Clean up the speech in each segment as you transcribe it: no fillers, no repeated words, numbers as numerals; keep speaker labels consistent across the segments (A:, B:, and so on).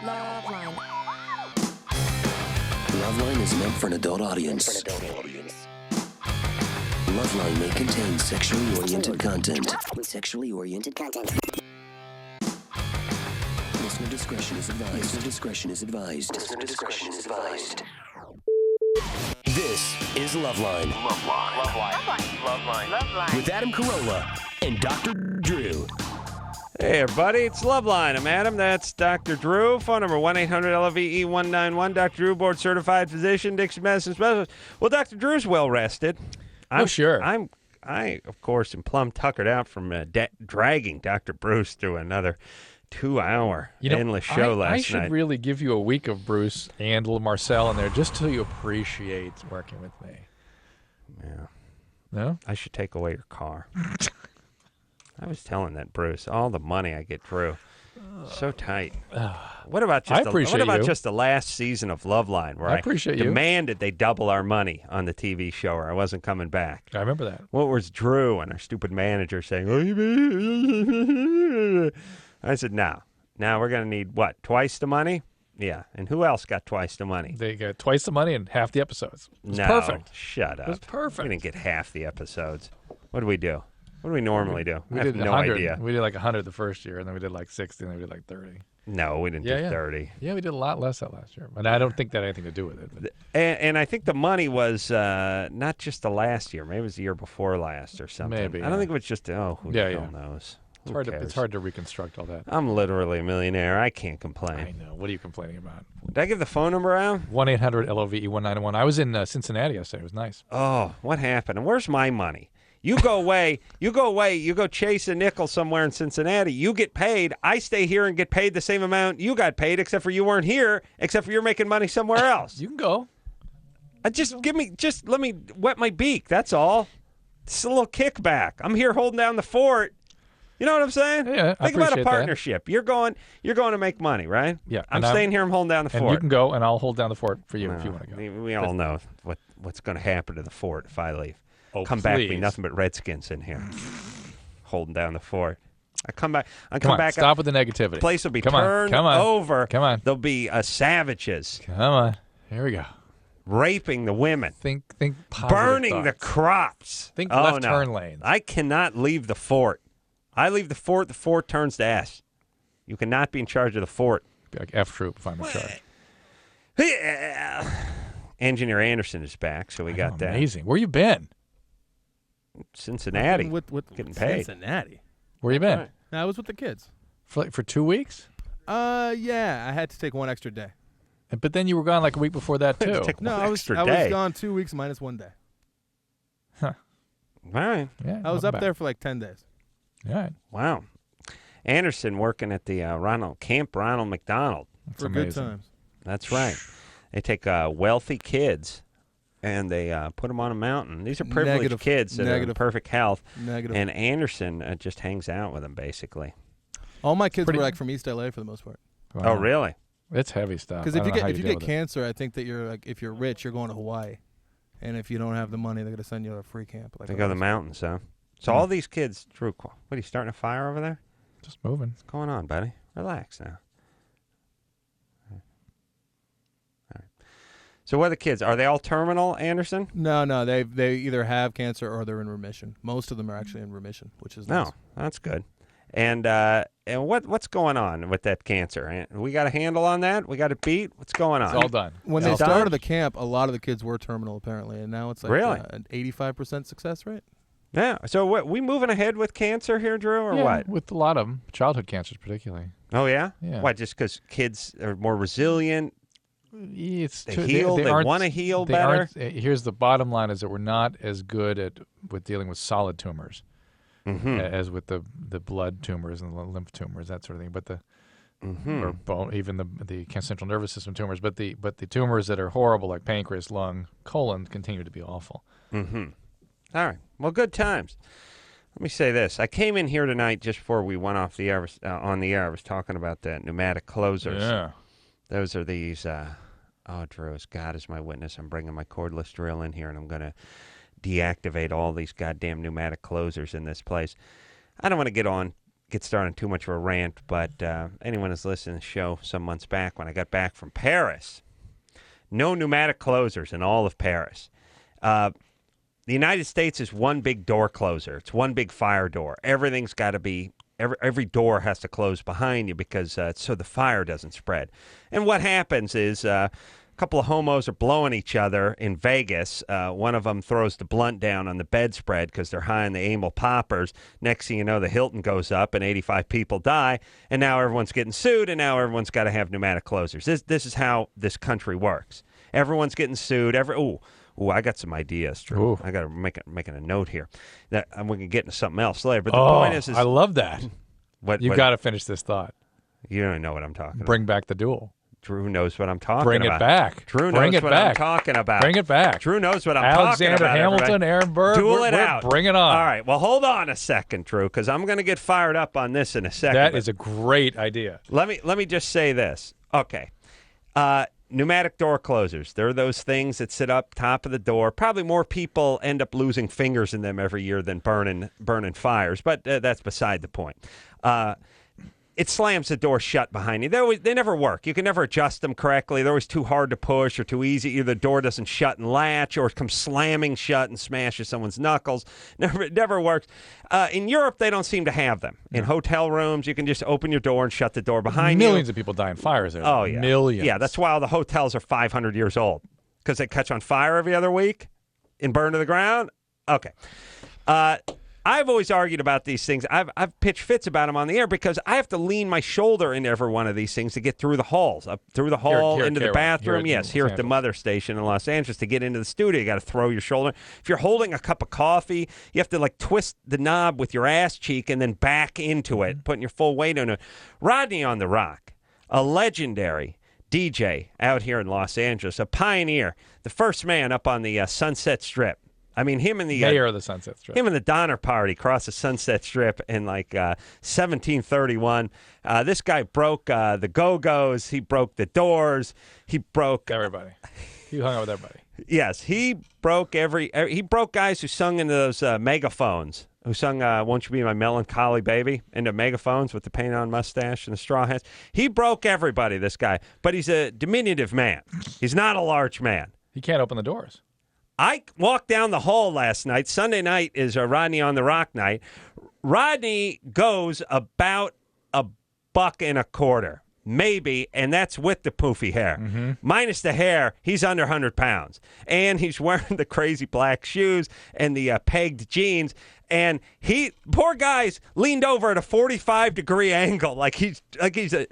A: LoveLine.
B: LoveLine is meant for an adult audience. LoveLine may contain sexually oriented content. Listener discretion is advised. This is LoveLine.
A: LoveLine.
B: With Adam Carolla and Dr. Drew.
C: Hey, everybody, it's LoveLine. I'm Adam. That's Dr. Drew. Phone number 1-800-LOVE-191. Dr. Drew, board-certified physician, Dixie Medicine Specialist. Well, Dr. Drew's well-rested.
D: Sure.
C: I, of course, am plumb tuckered out from dragging Dr. Bruce through another 2-hour endless show last night.
D: I should really give you a week of Bruce and little Marcel in there just till you appreciate working with me.
C: Yeah.
D: No?
C: I should take away your car. I was telling that Bruce, all the money I get through, so tight. What about just the last season of LoveLine where I demanded they double our money on the TV show or I wasn't coming back?
D: I remember that.
C: What was Drew and our stupid manager saying? I said, no. Now we're going to need, what, twice the money? Yeah. And who else got twice the money?
D: They got twice the money and half the episodes. It was perfect.
C: Shut up.
D: It was perfect.
C: We didn't get half the episodes. What do we do? What do we normally do?
D: We
C: I have
D: did
C: no
D: 100.
C: idea.
D: We did like 100 the first year, and then we did like 60, and then we did like 30.
C: No, we didn't do 30.
D: Yeah, we did a lot less that last year. But I don't think that had anything to do with it. But.
C: And I think the money was not just the last year. Maybe it was the year before last or something.
D: Maybe.
C: I don't think it was just, who the hell knows?
D: It's hard to reconstruct all that.
C: I'm literally a millionaire. I can't complain.
D: I know. What are you complaining about?
C: Did I give the phone number out?
D: 1-800-LOVE-191. I was in Cincinnati yesterday. It was nice.
C: Oh, what happened? And where's my money? You go away, you go chase a nickel somewhere in Cincinnati, you get paid, I stay here and get paid the same amount you got paid, except for you weren't here, except for you're making money somewhere else.
D: You can go.
C: Let me wet my beak, that's all. It's a little kickback. I'm here holding down the fort. You know what I'm saying?
D: Yeah,
C: Think about a partnership. That. You're going to make money, right?
D: Yeah.
C: I'm staying here, I'm holding down the fort.
D: And you can go, and I'll hold down the fort for you if you want to go.
C: We all know what's going to happen to the fort if I leave. Come
D: please.
C: back, be nothing but Redskins in here, holding down the fort. I come back.
D: Stop with the negativity.
C: The place will be turned over.
D: Come on.
C: There'll be savages.
D: Come on. Here we go.
C: Raping the women.
D: Think positive
C: burning
D: thoughts.
C: the crops.
D: Think left turn lanes.
C: I cannot leave the fort. I leave the fort turns to S. You cannot be in charge of the fort.
D: Be like F troop if I'm in charge.
C: Engineer Anderson is back, so we got that.
D: Amazing. Where you been?
C: Cincinnati. Getting paid.
E: Cincinnati.
D: Where you been?
E: Right. I was with the kids.
D: For 2 weeks?
E: Yeah. I had to take one extra day.
D: But then you were gone like a week before that too.
E: I was gone 2 weeks minus 1 day.
D: Huh.
C: All right.
D: Yeah.
E: I was up there for like 10 days.
D: All right.
C: Wow. Anderson working at the Camp Ronald McDonald.
D: That's
E: for
D: amazing.
E: good times.
C: That's right. They take wealthy kids and they put them on a mountain. These are privileged kids that are in perfect health.
E: Negative.
C: And Anderson just hangs out with them, basically.
E: All my kids were like from East LA for the most part.
D: Wow.
C: Oh, really?
D: It's heavy stuff.
E: Because if you get cancer, I think that you're like, if you're rich, you're going to Hawaii, and if you don't have the money, they're going to send you to a free camp.
C: They go to the mountains, huh? So all these kids, Drew, what are you starting a fire over there?
D: Just moving.
C: What's going on, buddy? Relax now. All right. So what are the kids? Are they all terminal, Anderson?
E: No. They either have cancer or they're in remission. Most of them are actually in remission, which is nice.
C: No, that's good. And what's going on with that cancer? We got a handle on that? We got it beat? What's going on?
D: It's all done.
E: When they started the camp, a lot of the kids were terminal apparently, and now it's like an 85% success rate.
C: Yeah. So we moving ahead with cancer here, Drew, or what?
D: With a lot of them, childhood cancers particularly.
C: Oh yeah.
D: Yeah.
C: What? Just because kids are more resilient? They
D: heal.
C: They want to heal better.
D: Here's the bottom line: is that we're not as good with dealing with solid tumors as with the blood tumors and the lymph tumors, that sort of thing. But or bone, even the central nervous system tumors. But the tumors that are horrible, like pancreas, lung, colon, continue to be awful.
C: All right. Well, good times. Let me say this. I came in here tonight just before we went off the air. On the air, I was talking about the pneumatic closers.
D: Yeah.
C: Those are these. Drew, as God is my witness, I'm bringing my cordless drill in here, and I'm going to deactivate all these goddamn pneumatic closers in this place. I don't want to get on get started on too much of a rant, but anyone who's listened to the show some months back when I got back from Paris, no pneumatic closers in all of Paris. The United States is one big door closer. It's one big fire door. Everything's got to be, every door has to close behind you because so the fire doesn't spread. And what happens is a couple of homos are blowing each other in Vegas. One of them throws the blunt down on the bedspread because they're high on the amyl poppers. Next thing you know, the Hilton goes up and 85 people die. And now everyone's getting sued, and now everyone's got to have pneumatic closers. This is how this country works. Everyone's getting sued. Ooh, I got some ideas, Drew.
D: Ooh.
C: I got to making a note here. That we can get into something else later. But the point is
D: I love that. You got to finish this thought.
C: You don't know what I'm talking about.
D: Bring back the duel.
C: Drew knows what I'm talking about.
D: Bring it back.
C: Drew knows what I'm talking about.
D: Bring it back.
C: Drew knows what I'm talking about.
D: Alexander Hamilton, Aaron Burr.
C: Duel it out.
D: Bring it on.
C: All right. Well, hold on a second, Drew, because I'm going to get fired up on this in a second.
D: That is a great idea.
C: Let me just say this. Okay. Pneumatic door closers. They're those things that sit up top of the door. Probably more people end up losing fingers in them every year than burning fires, but that's beside the point. It slams the door shut behind you. They never work. You can never adjust them correctly. They're always too hard to push or too easy. Either the door doesn't shut and latch or it comes slamming shut and smashes someone's knuckles. It never works. In Europe, they don't seem to have them. In hotel rooms, you can just open your door and shut the door behind you.
D: Millions of people die in fires there.
C: Oh, yeah.
D: Millions.
C: Yeah, that's why all the hotels are 500 years old, because they catch on fire every other week and burn to the ground. Okay. I've always argued about these things. I've pitched fits about them on the air because I have to lean my shoulder into every one of these things to get through the halls, up through the hall, into the bathroom. Here at the Mother Station in Los Angeles to get into the studio. You got to throw your shoulder. If you're holding a cup of coffee, you have to like twist the knob with your ass cheek and then back into it, putting your full weight on it. Rodney on the Rock, a legendary DJ out here in Los Angeles, a pioneer, the first man up on the Sunset Strip. I mean, him and the
D: mayor of the Sunset Strip.
C: Him and the Donner Party crossed the Sunset Strip in like 1731. This guy broke the Go-Go's. He broke the Doors. He broke
D: everybody. He hung out with everybody.
C: Yes, he broke he broke guys who sung into those megaphones. Who sung "Won't You Be My Melancholy Baby" into megaphones with the paint-on mustache and the straw hats. He broke everybody. This guy, but he's a diminutive man. He's not a large man.
D: He can't open the doors.
C: I walked down the hall last night. Sunday night is a Rodney on the Rock night. Rodney goes about $1.25, maybe, and that's with the poofy hair.
D: Mm-hmm.
C: Minus the hair, he's under 100 pounds. And he's wearing the crazy black shoes and the pegged jeans. And poor guy's leaned over at a 45-degree angle, like he's the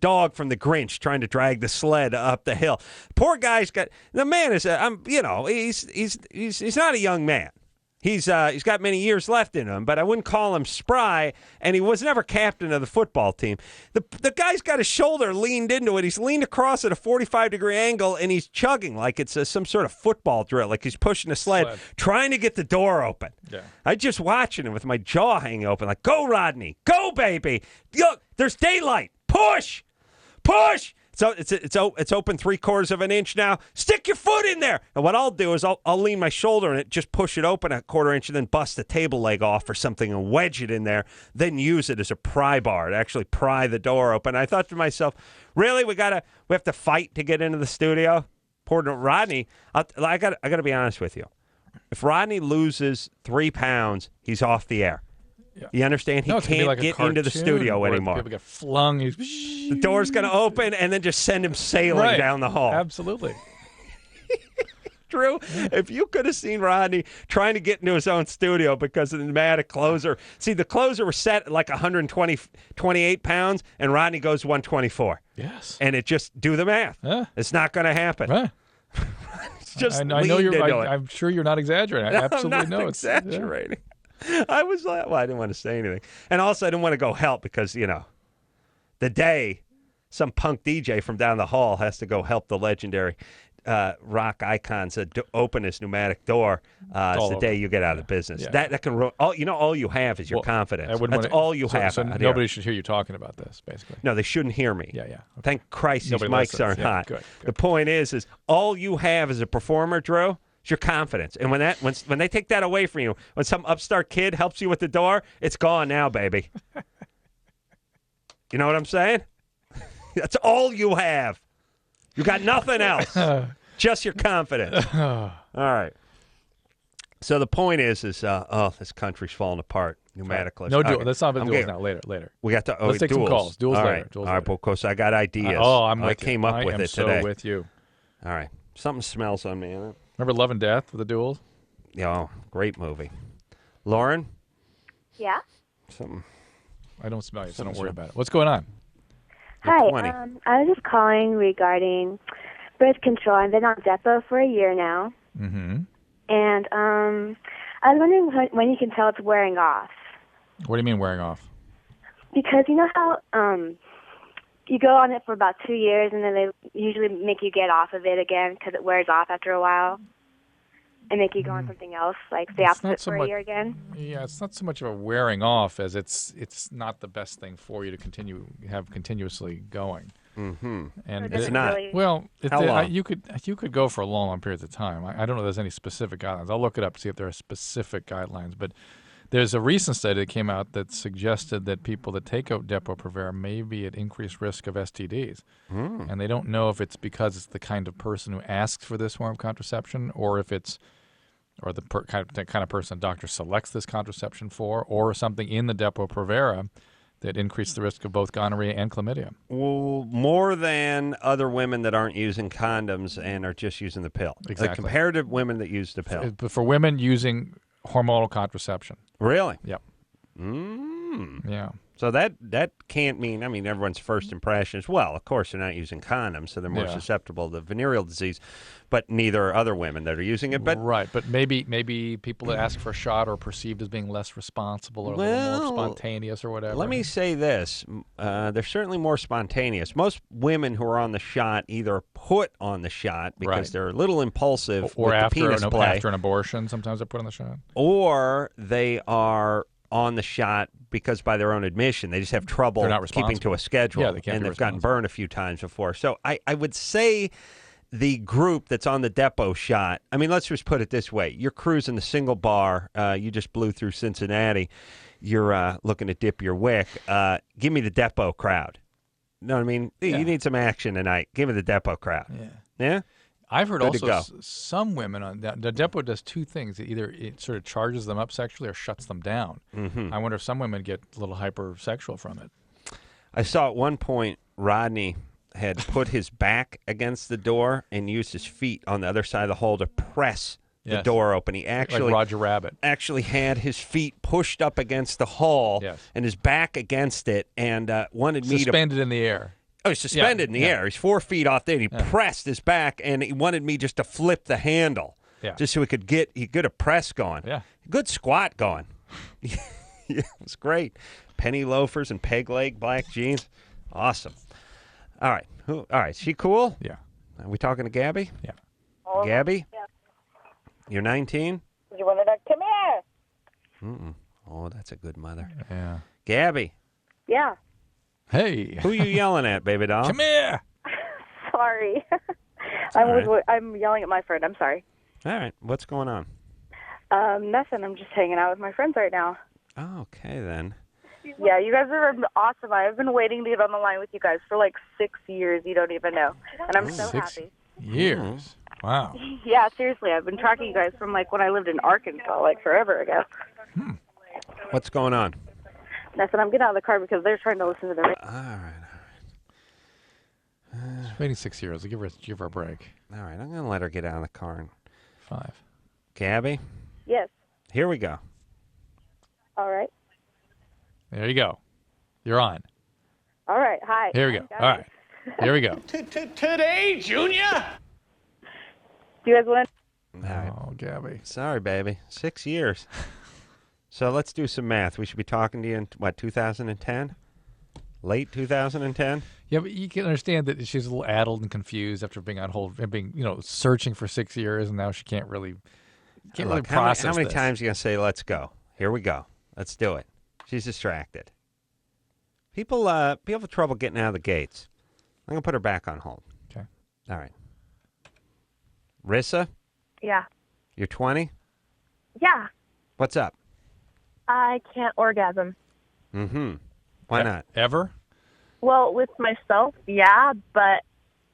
C: dog from the Grinch trying to drag the sled up the hill. Poor guy's got the man is he's not a young man. He's got many years left in him, but I wouldn't call him spry, and he was never captain of the football team. The guy's got his shoulder leaned into it. He's leaned across at a 45-degree angle, and he's chugging like it's some sort of football drill, like he's pushing a sled, trying to get the door open.
D: Yeah. I'm
C: just watching him with my jaw hanging open, like, go, Rodney, go, baby. Look, there's daylight. Push, push. So it's open 3/4 of an inch now. Stick your foot in there. And what I'll do is I'll lean my shoulder in it, just push it open a 1/4 inch, and then bust the table leg off or something and wedge it in there. Then use it as a pry bar to actually pry the door open. I thought to myself, really, we have to fight to get into the studio. Poor Rodney. I got to be honest with you. If Rodney loses 3 pounds, he's off the air. Yeah. You understand? He can't get into the studio anymore.
D: People get flung.
C: The door's going to open and then just send him sailing down the hall.
D: Absolutely.
C: Drew, if you could have seen Rodney trying to get into his own studio because of the pneumatic closer. See, the closer was set at like 28 pounds, and Rodney goes 124.
D: Yes.
C: And it just, do the math.
D: Yeah.
C: It's not going to happen.
D: Right.
C: Just
D: I know I'm sure you're not exaggerating. I absolutely know
C: it's exaggerating. Yeah. I was like, well, I didn't want to say anything. And also, I didn't want to go help because, the day some punk DJ from down the hall has to go help the legendary rock icons open his pneumatic door, it's the day you get out of business. Yeah. That can all you have is your confidence. That's all you have.
D: So nobody should hear you talking about this, basically.
C: No, they shouldn't hear me.
D: Yeah, yeah. Okay.
C: Thank Christ these mics aren't hot.
D: Good.
C: The point is all you have as a performer, Drew, It's your confidence. And when they take that away from you, when some upstart kid helps you with the door, it's gone now, baby. You know what I'm saying? That's all you have. You got nothing else. Just your confidence. All right. So the point is this country's falling apart. Pneumatic.
D: No duel. Let's not have duels now. Later.
C: We got to.
D: Let's take
C: duels.
D: some calls. Duels
C: all
D: later.
C: Right.
D: Duels
C: all right,
D: later.
C: because I got ideas.
D: I
C: came up with it today.
D: I am so with you.
C: All right. Something smells on me.
D: Remember Love and Death with the duels?
C: Yeah, great movie. Lauren?
A: Yeah?
C: Something.
D: I don't smell you, so don't worry about it. What's going on?
A: Hi. I was just calling regarding birth control. I've been on Depo for a year now.
D: Mm-hmm.
A: And I was wondering when you can tell it's wearing off.
D: What do you mean wearing off?
A: Because you know how you go on it for about 2 years, and then they usually make you get off of it again because it wears off after a while, and make you go on something else, like stay off of it for a year again.
D: Yeah, it's not so much of a wearing off as it's not the best thing for you to continuously going.
C: Mm-hmm.
D: And
C: it's not.
D: Really? Well,
C: how long?
D: You could go for a long periods of time. I don't know if there's any specific guidelines. I'll look it up to see if there are specific guidelines, but there's a recent study that came out that suggested that people that take Depo-Provera may be at increased risk of STDs. And they don't know if it's because it's the kind of person who asks for this form of contraception, or if it's the kind of person a doctor selects this contraception for, or something in the Depo-Provera that increased the risk of both gonorrhea and chlamydia.
C: Well, more than other women that aren't using condoms and are just using the pill.
D: Exactly.
C: The comparative women that use the pill.
D: But for women using hormonal contraception.
C: Really?
D: Yep. Yeah.
C: So that can't mean, everyone's first impression is, well, of course they're not using condoms, so they're more susceptible to venereal disease, but neither are other women that are using it. But
D: right, but maybe people that ask for a shot are perceived as being less responsible or a little more spontaneous or whatever.
C: Let me say this. They're certainly more spontaneous. Most women who are on the shot either put on the shot because they're a little impulsive
D: or
C: with
D: after,
C: the penis play.
D: After an abortion, sometimes they're put on the shot.
C: Or they are on the shot because by their own admission, they just have trouble keeping to a schedule.
D: Yeah, they can't
C: and
D: be
C: they've gotten burned a few times before. So I would say the group that's on the Depo shot, let's just put it this way. You're cruising the single bar. You just blew through Cincinnati. You're looking to dip your wick. Give me the Depo crowd. You know what I mean?
D: Yeah.
C: You need some action tonight. Give me the Depo crowd. Yeah?
D: I've heard also some women on the Depo does two things. Either it sort of charges them up sexually or shuts them down.
C: Mm-hmm.
D: I wonder if some women get a little hypersexual from it.
C: I saw at one point Rodney had put his back against the door and used his feet on the other side of the hole to press the door open. He actually,
D: like Roger Rabbit,
C: actually had his feet pushed up against the hull and his back against it, and wanted me to
D: suspended in the air.
C: Oh, he's suspended in the air. He's 4 feet off there. And he pressed his back, and he wanted me just to flip the handle, just so he could get a press going.
D: Yeah,
C: good squat going. It was great. Penny loafers and peg leg black jeans, awesome. All right, all right. She cool?
D: Yeah.
C: Are we talking to Gabby?
D: Yeah.
C: Gabby?
A: Yeah.
C: You're 19?
A: You want to come here?
C: Mm-mm. Oh, that's a good mother.
D: Yeah.
C: Gabby.
A: Yeah.
D: Hey.
C: Who are you yelling at, baby doll?
D: Come here.
A: Sorry. I'm yelling at my friend. I'm sorry.
C: All right. What's going on?
A: Nothing. I'm just hanging out with my friends right now.
C: Oh, okay, then.
A: Yeah, you guys are awesome. I've been waiting to get on the line with you guys for like 6 years. You don't even know. And I'm so
D: 6
A: happy.
D: years. Wow.
A: Yeah, seriously. I've been tracking you guys from like when I lived in Arkansas, like forever ago.
C: What's going on?
A: Nothing. I'm getting out of the car because they're trying to listen to the radio.
C: All right.
D: She's waiting 6 years. I'll give her a break.
C: All right, I'm going to let her get out of the car.
D: 5.
C: Gabby?
A: Yes.
C: Here we go.
A: All right.
D: There you go. You're on.
A: All right. Hi.
D: Here we go. All right. Here we go.
B: Today, Junior?
A: Do you guys want
C: All right.
D: Oh, Gabby.
C: Sorry, baby. 6 years. So let's do some math. We should be talking to you in, 2010? Late 2010?
D: Yeah, but you can understand that she's a little addled and confused after being on hold, searching for 6 years, and now she can't really process
C: How many
D: this.
C: times are you going to say, let's go? Here we go. Let's do it. She's distracted. People have trouble getting out of the gates. I'm going to put her back on hold.
D: Okay.
C: All right. Rissa?
A: Yeah.
C: You're 20?
F: Yeah.
C: What's up?
F: I can't orgasm.
C: Mm-hmm. Why not?
D: Ever?
F: Well, with myself, yeah, but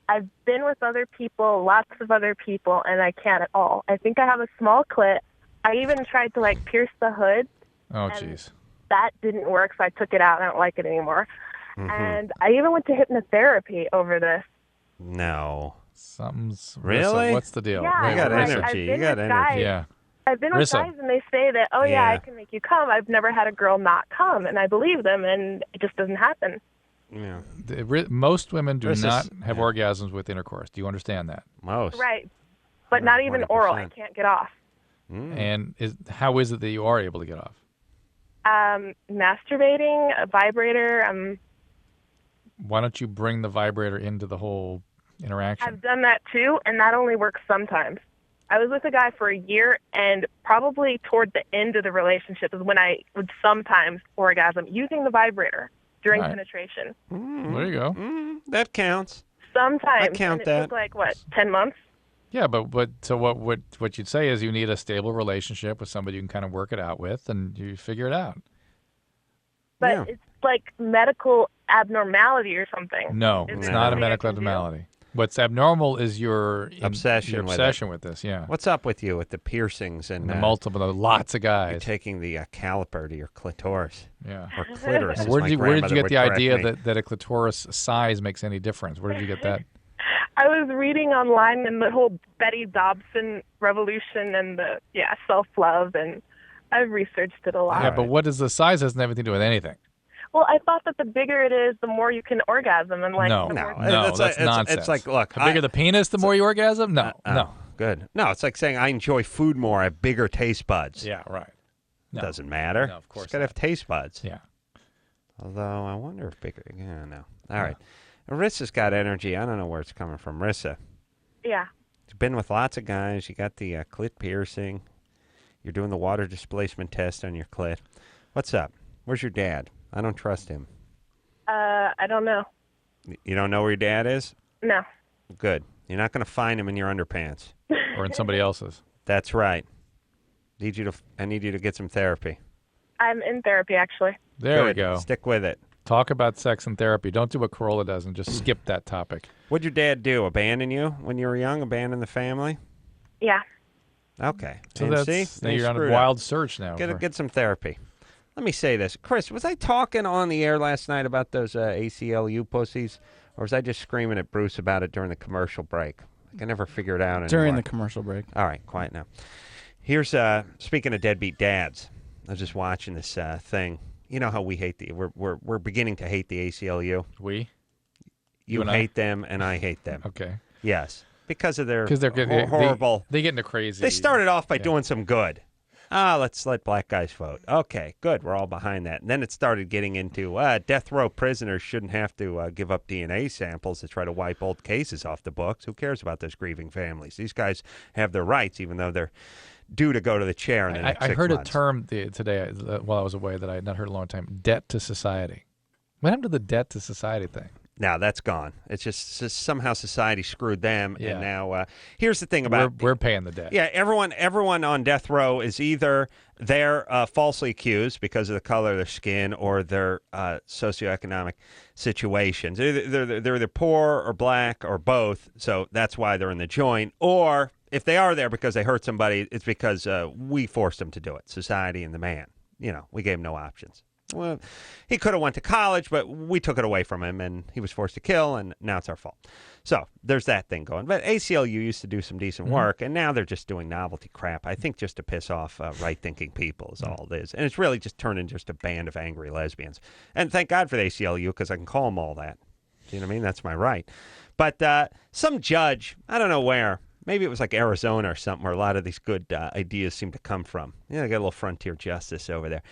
F: I've been with other people, lots of other people, and I can't at all. I think I have a small clit. I even tried to, like, pierce the hood.
D: Oh, jeez.
F: That didn't work, so I took it out, and I don't like it anymore. Mm-hmm. And I even went to hypnotherapy over this.
C: No.
D: Something's...
C: Really?
D: Rissa, what's the deal?
F: Yeah,
C: you got energy. You got energy.
F: Guys.
D: Yeah.
F: I've been with guys, and they say that, oh, yeah, I can make you come. I've never had a girl not come, and I believe them, and it just doesn't happen.
C: Yeah.
D: Most women do not have orgasms with intercourse. Do you understand that?
C: Most.
F: Right. But not even
C: 100%.
F: oral. I can't get off.
D: And how is it that you are able to get off?
F: Masturbating, a vibrator.
D: Why don't you bring the vibrator into the whole interaction?
F: I've done that too, and that only works sometimes. I was with a guy for a year, and probably toward the end of the relationship is when I would sometimes orgasm using the vibrator during penetration.
D: There you go.
C: That counts.
F: Sometimes.
C: I count
F: and
C: that.
F: It took like, what, 10 months?
D: Yeah, but so what you'd say is you need a stable relationship with somebody you can kind of work it out with, and you figure it out.
F: But it's like medical abnormality or something.
D: No, it's not a medical abnormality. What's abnormal is your
C: obsession
D: with this. Yeah.
C: What's up with you with the piercings and
D: the lots of guys?
C: You're taking the caliper to your clitoris.
D: Yeah.
C: Or clitoris.
D: Where did you get the idea that a clitoris size makes any difference? Where did you get that?
F: I was reading online and the whole Betty Dobson revolution and the self-love, and I've researched it a lot.
D: Yeah, but what is the size? Hasn't everything to do with anything.
F: Well, I thought that the bigger it is, the more you can orgasm. And
D: no, that's nonsense.
C: It's like, look,
D: the bigger the penis, the more you orgasm? No.
C: Good. No, it's like saying I enjoy food more. I have bigger taste buds.
D: Yeah, right. No.
C: Doesn't matter.
D: No, of course.
C: It's got to have taste buds.
D: Yeah.
C: Although I wonder if bigger. Yeah, no. All right. Rissa's got energy. I don't know where it's coming from. Rissa.
F: Yeah.
C: You've been with lots of guys. You got the clit piercing. You're doing the water displacement test on your clit. What's up? Where's your dad? I don't trust him.
F: I don't know.
C: You don't know where your dad is?
F: No.
C: Good. You're not going to find him in your underpants.
D: Or in somebody else's.
C: That's right. I need you to get some therapy.
F: I'm in therapy, actually.
D: There we go.
C: Stick with it.
D: Talk about sex and therapy. Don't do what Corolla does and just skip that topic.
C: What'd your dad do? Abandon you when you were young? Abandon the family?
F: Yeah.
C: Okay.
D: So you're on a wild search now.
C: Get some therapy. Let me say this. Chris, was I talking on the air last night about those ACLU pussies? Or was I just screaming at Bruce about it during the commercial break? I can never figure it out anymore.
E: During the commercial break.
C: All right, quiet now. Here's, speaking of deadbeat dads, I was just watching this thing. You know how we hate we're beginning to hate the ACLU.
D: We?
C: You hate them, and I hate them.
D: Okay.
C: Yes. Because of their
D: they're
C: horrible.
D: They get into crazy.
C: They started off by doing some good. Let's let black guys vote. Okay, good. We're all behind that. And then it started getting into death row prisoners shouldn't have to give up DNA samples to try to wipe old cases off the books. Who cares about those grieving families? These guys have their rights, even though they're due to go to the chair in the next 6 months.
D: I heard a term today while I was away that I had not heard in a long time, debt to society. What happened to the debt to society thing?
C: Now that's gone. It's just somehow society screwed them, and now here's the thing about
D: we're paying the debt.
C: Yeah, everyone on death row is either they're falsely accused because of the color of their skin or their socioeconomic situations. They're either poor or black or both, so that's why they're in the joint. Or if they are there because they hurt somebody, it's because we forced them to do it. Society and the man. We gave him no options. Well, he could have went to college, but we took it away from him, and he was forced to kill, and now it's our fault. So there's that thing going. But ACLU used to do some decent work, and now they're just doing novelty crap, I think just to piss off right-thinking people is all it is. And it's really just turned into just a band of angry lesbians. And thank God for the ACLU, because I can call them all that. Do you know what I mean? That's my right. But some judge, I don't know where, maybe it was like Arizona or something, where a lot of these good ideas seem to come from. They got a little frontier justice over there.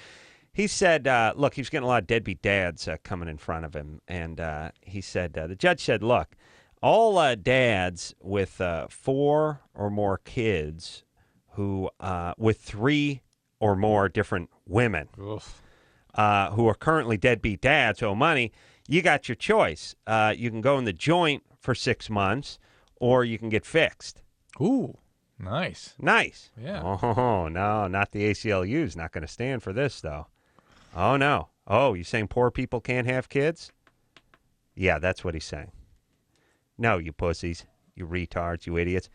C: He said, look, he was getting a lot of deadbeat dads coming in front of him. And he said, the judge said, look, all dads with 4 or more kids who with 3 or more different women who are currently deadbeat dads who owe money, you got your choice. You can go in the joint for 6 months or you can get fixed.
D: Ooh, Nice.
C: Yeah. Oh, no, not the ACLU is not going to stand for this, though. Oh, no. Oh, you saying poor people can't have kids? Yeah, that's what he's saying. No, you pussies, you retards, you idiots.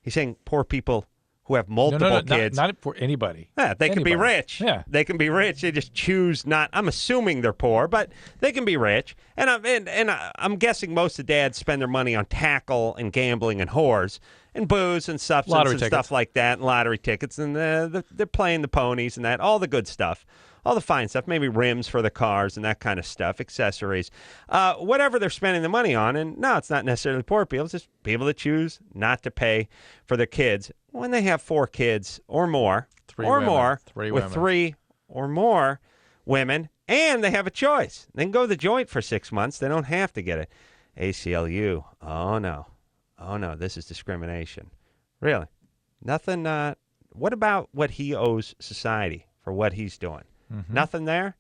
C: He's saying poor people who have multiple kids.
D: Not for anybody.
C: Yeah, they can be rich.
D: Yeah.
C: They can be rich. They just choose not. I'm assuming they're poor, but they can be rich. And I'm guessing most of dads spend their money on tackle and gambling and whores and booze and substance and stuff like that, and lottery tickets, and they're playing the ponies and that, all the good stuff. All the fine stuff, maybe rims for the cars and that kind of stuff, accessories, whatever they're spending the money on. And no, it's not necessarily poor people. It's just people that choose not to pay for their kids when they have 4 kids or more, with 3 or more women, and they have a choice. They can go to the joint for 6 months. They don't have to get it. ACLU. Oh, no, this is discrimination. Really? Nothing. What about what he owes society for what he's doing? Mm-hmm. Nothing there?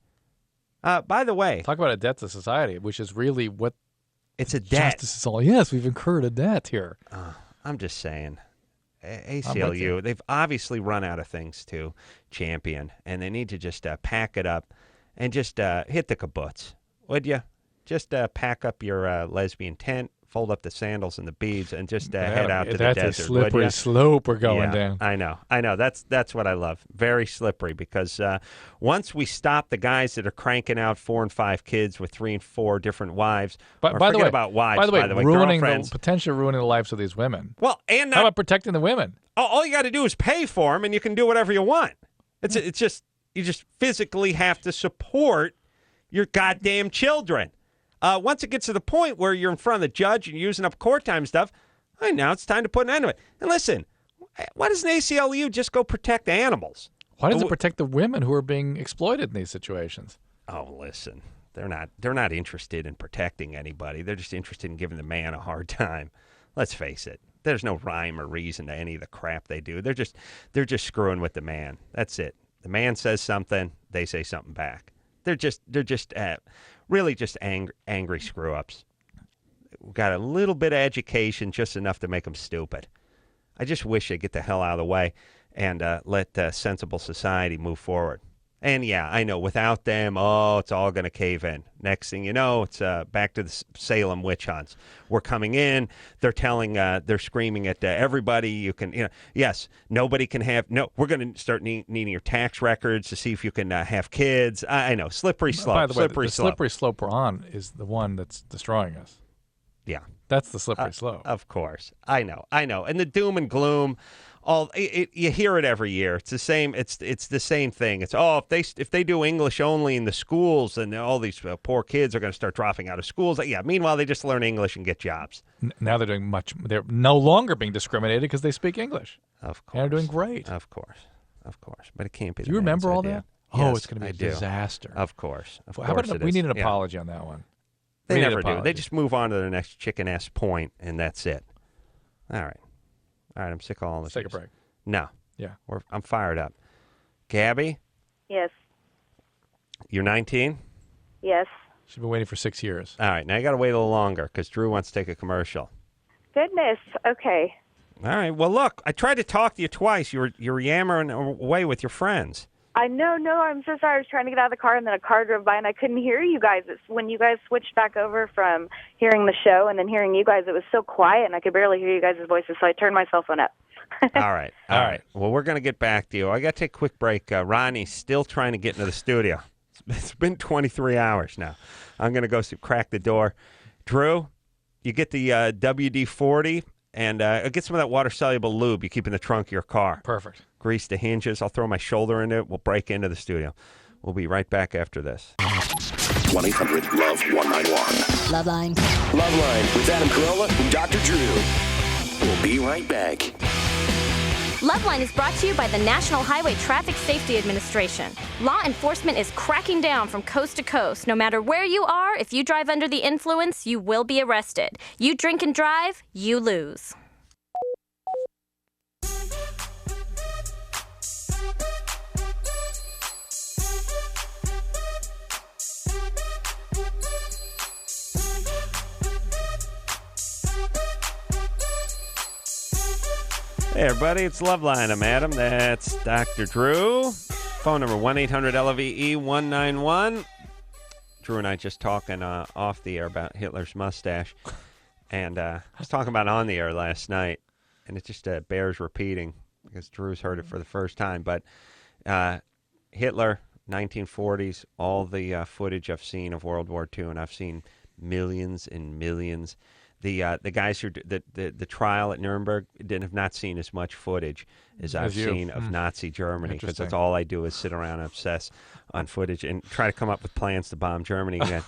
C: By the way.
D: Talk about a debt to society, which is really what
C: it's a debt.
D: Justice is all. Yes, we've incurred a debt here.
C: I'm just saying. ACLU, they've obviously run out of things to champion, and they need to just pack it up and just hit the kibbutz, would you? Just pack up your lesbian tent, fold up the sandals and the beads, and just head out to the desert.
D: That's a slippery slope we're going down.
C: I know. That's what I love. Very slippery, because once we stop the guys that are cranking out 4 and 5 kids with 3 and 4 different wives,
D: but
C: by the way,
D: potentially ruining the lives of these women.
C: Well, and
D: how about protecting the women?
C: All you got to do is pay for them, and you can do whatever you want. It's just you just physically have to support your goddamn children. Once it gets to the point where you're in front of the judge and using up court time stuff, now it's time to put an end to it. And listen, why doesn't ACLU just go protect animals?
D: Why does it protect the women who are being exploited in these situations?
C: Oh, listen, they're not interested in protecting anybody. They're just interested in giving the man a hard time. Let's face it. There's no rhyme or reason to any of the crap they do. They're just screwing with the man. That's it. The man says something, they say something back. They're just really just angry screw-ups. We've got a little bit of education, just enough to make them stupid. I just wish they'd get the hell out of the way and let sensible society move forward. And, yeah, I know, without them, it's all going to cave in. Next thing you know, it's back to the Salem witch hunts. We're coming in. They're they're screaming at everybody. You can, yes, nobody can have, we're going to start needing your tax records to see if you can have kids. I know, slippery slope.
D: By the way, the slippery slope we're on is the one that's destroying us.
C: Yeah.
D: That's the slippery slope.
C: Of course. I know. And the doom and gloom, you hear it every year. It's the same. It's the same thing. It's if they do English only in the schools, and all these poor kids are going to start dropping out of schools. Yeah. Meanwhile, they just learn English and get jobs.
D: Now they're doing they're no longer being discriminated because they speak English.
C: Of course.
D: And they're doing great.
C: Of course. But it can't be.
D: Do you remember all that?
C: Yes,
D: it's going to be a disaster.
C: Of course.
D: How about we need an apology on that one?
C: They never do. They just move on to their next chicken-ass point, and that's it. All right. I'm sick of all this.
D: Let's take a break.
C: No.
D: Yeah.
C: I'm fired up. Gabby?
A: Yes.
C: You're 19?
A: Yes.
D: She's been waiting for 6 years.
C: All right. Now you got to wait a little longer because Drew wants to take a commercial.
A: Goodness. Okay.
C: All right. Well, look, I tried to talk to you twice. You were yammering away with your friends.
A: I know. I'm so sorry. I was trying to get out of the car, and then a car drove by, and I couldn't hear you guys. It's when you guys switched back over from hearing the show and then hearing you guys, it was so quiet, and I could barely hear you guys' voices, so I turned my cell phone up.
C: All right. Well, we're going to get back to you. I got to take a quick break. Rodney's still trying to get into the studio. It's been 23 hours now. I'm going to go crack the door. Drew, you get the WD-40, and get some of that water-soluble lube you keep in the trunk of your car.
D: Perfect.
C: Grease the hinges. I'll throw my shoulder into it. We'll break into the studio. We'll be right back after this.
G: 1-800-LOVE-191.
H: LoveLine.
G: LoveLine with Adam Carolla and Dr. Drew. We'll be right back.
I: LoveLine is brought to you by the National Highway Traffic Safety Administration. Law enforcement is cracking down from coast to coast. No matter where you are, if you drive under the influence, you will be arrested. You drink and drive, you lose.
C: Hey, everybody, it's LoveLine. I'm Adam. That's Dr. Drew. Phone number 1-800-LOVE-191. Drew and I just talking off the air about Hitler's mustache. And I was talking about it on the air last night, and it just bears repeating because Drew's heard it for the first time. But Hitler, 1940s, all the footage I've seen of World War II, and I've seen millions and millions. The guys who the trial at Nuremberg have not seen as much footage as I've seen of Nazi Germany, because that's all I do is sit around and obsess on footage and try to come up with plans to bomb Germany again.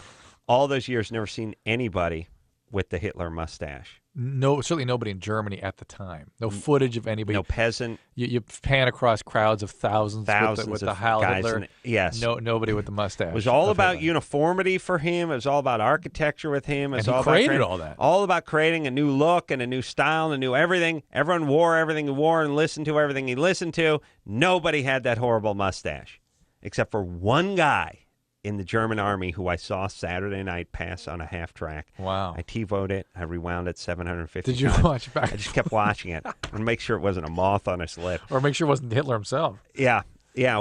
C: All those years, never seen anybody with the Hitler mustache.
D: No, certainly nobody in Germany at the time. No footage of anybody.
C: No peasant.
D: You pan across crowds of thousands with the Heil
C: guys
D: Hitler.
C: Yes.
D: Nobody with the mustache.
C: It was all about uniformity for him. It was all about architecture with him. It was all
D: created
C: about
D: all that.
C: All about creating a new look and a new style and a new everything. Everyone wore everything he wore and listened to everything he listened to. Nobody had that horrible mustache, except for one guy in the German army who I saw Saturday night pass on a half track.
D: Wow.
C: I TiVoed it. I rewound it 750
D: Did you
C: times.
D: watch it back?
C: I just kept watching it and make sure it wasn't a moth on his lip.
D: Or make sure it wasn't Hitler himself.
C: Yeah,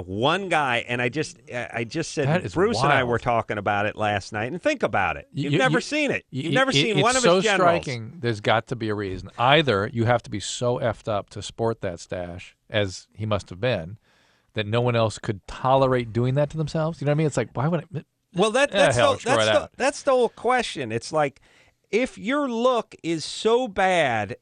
C: one guy. And I just said, Bruce and I were talking about it last night, and think about it. You've never seen it. You've never seen one of his generals.
D: It's so striking, there's got to be a reason. Either you have to be so effed up to sport that stash, as he must have been, that no one else could tolerate doing that to themselves. You know what I mean? It's like, why would it?
C: Well, that's the whole question. It's like, if your look is so bad,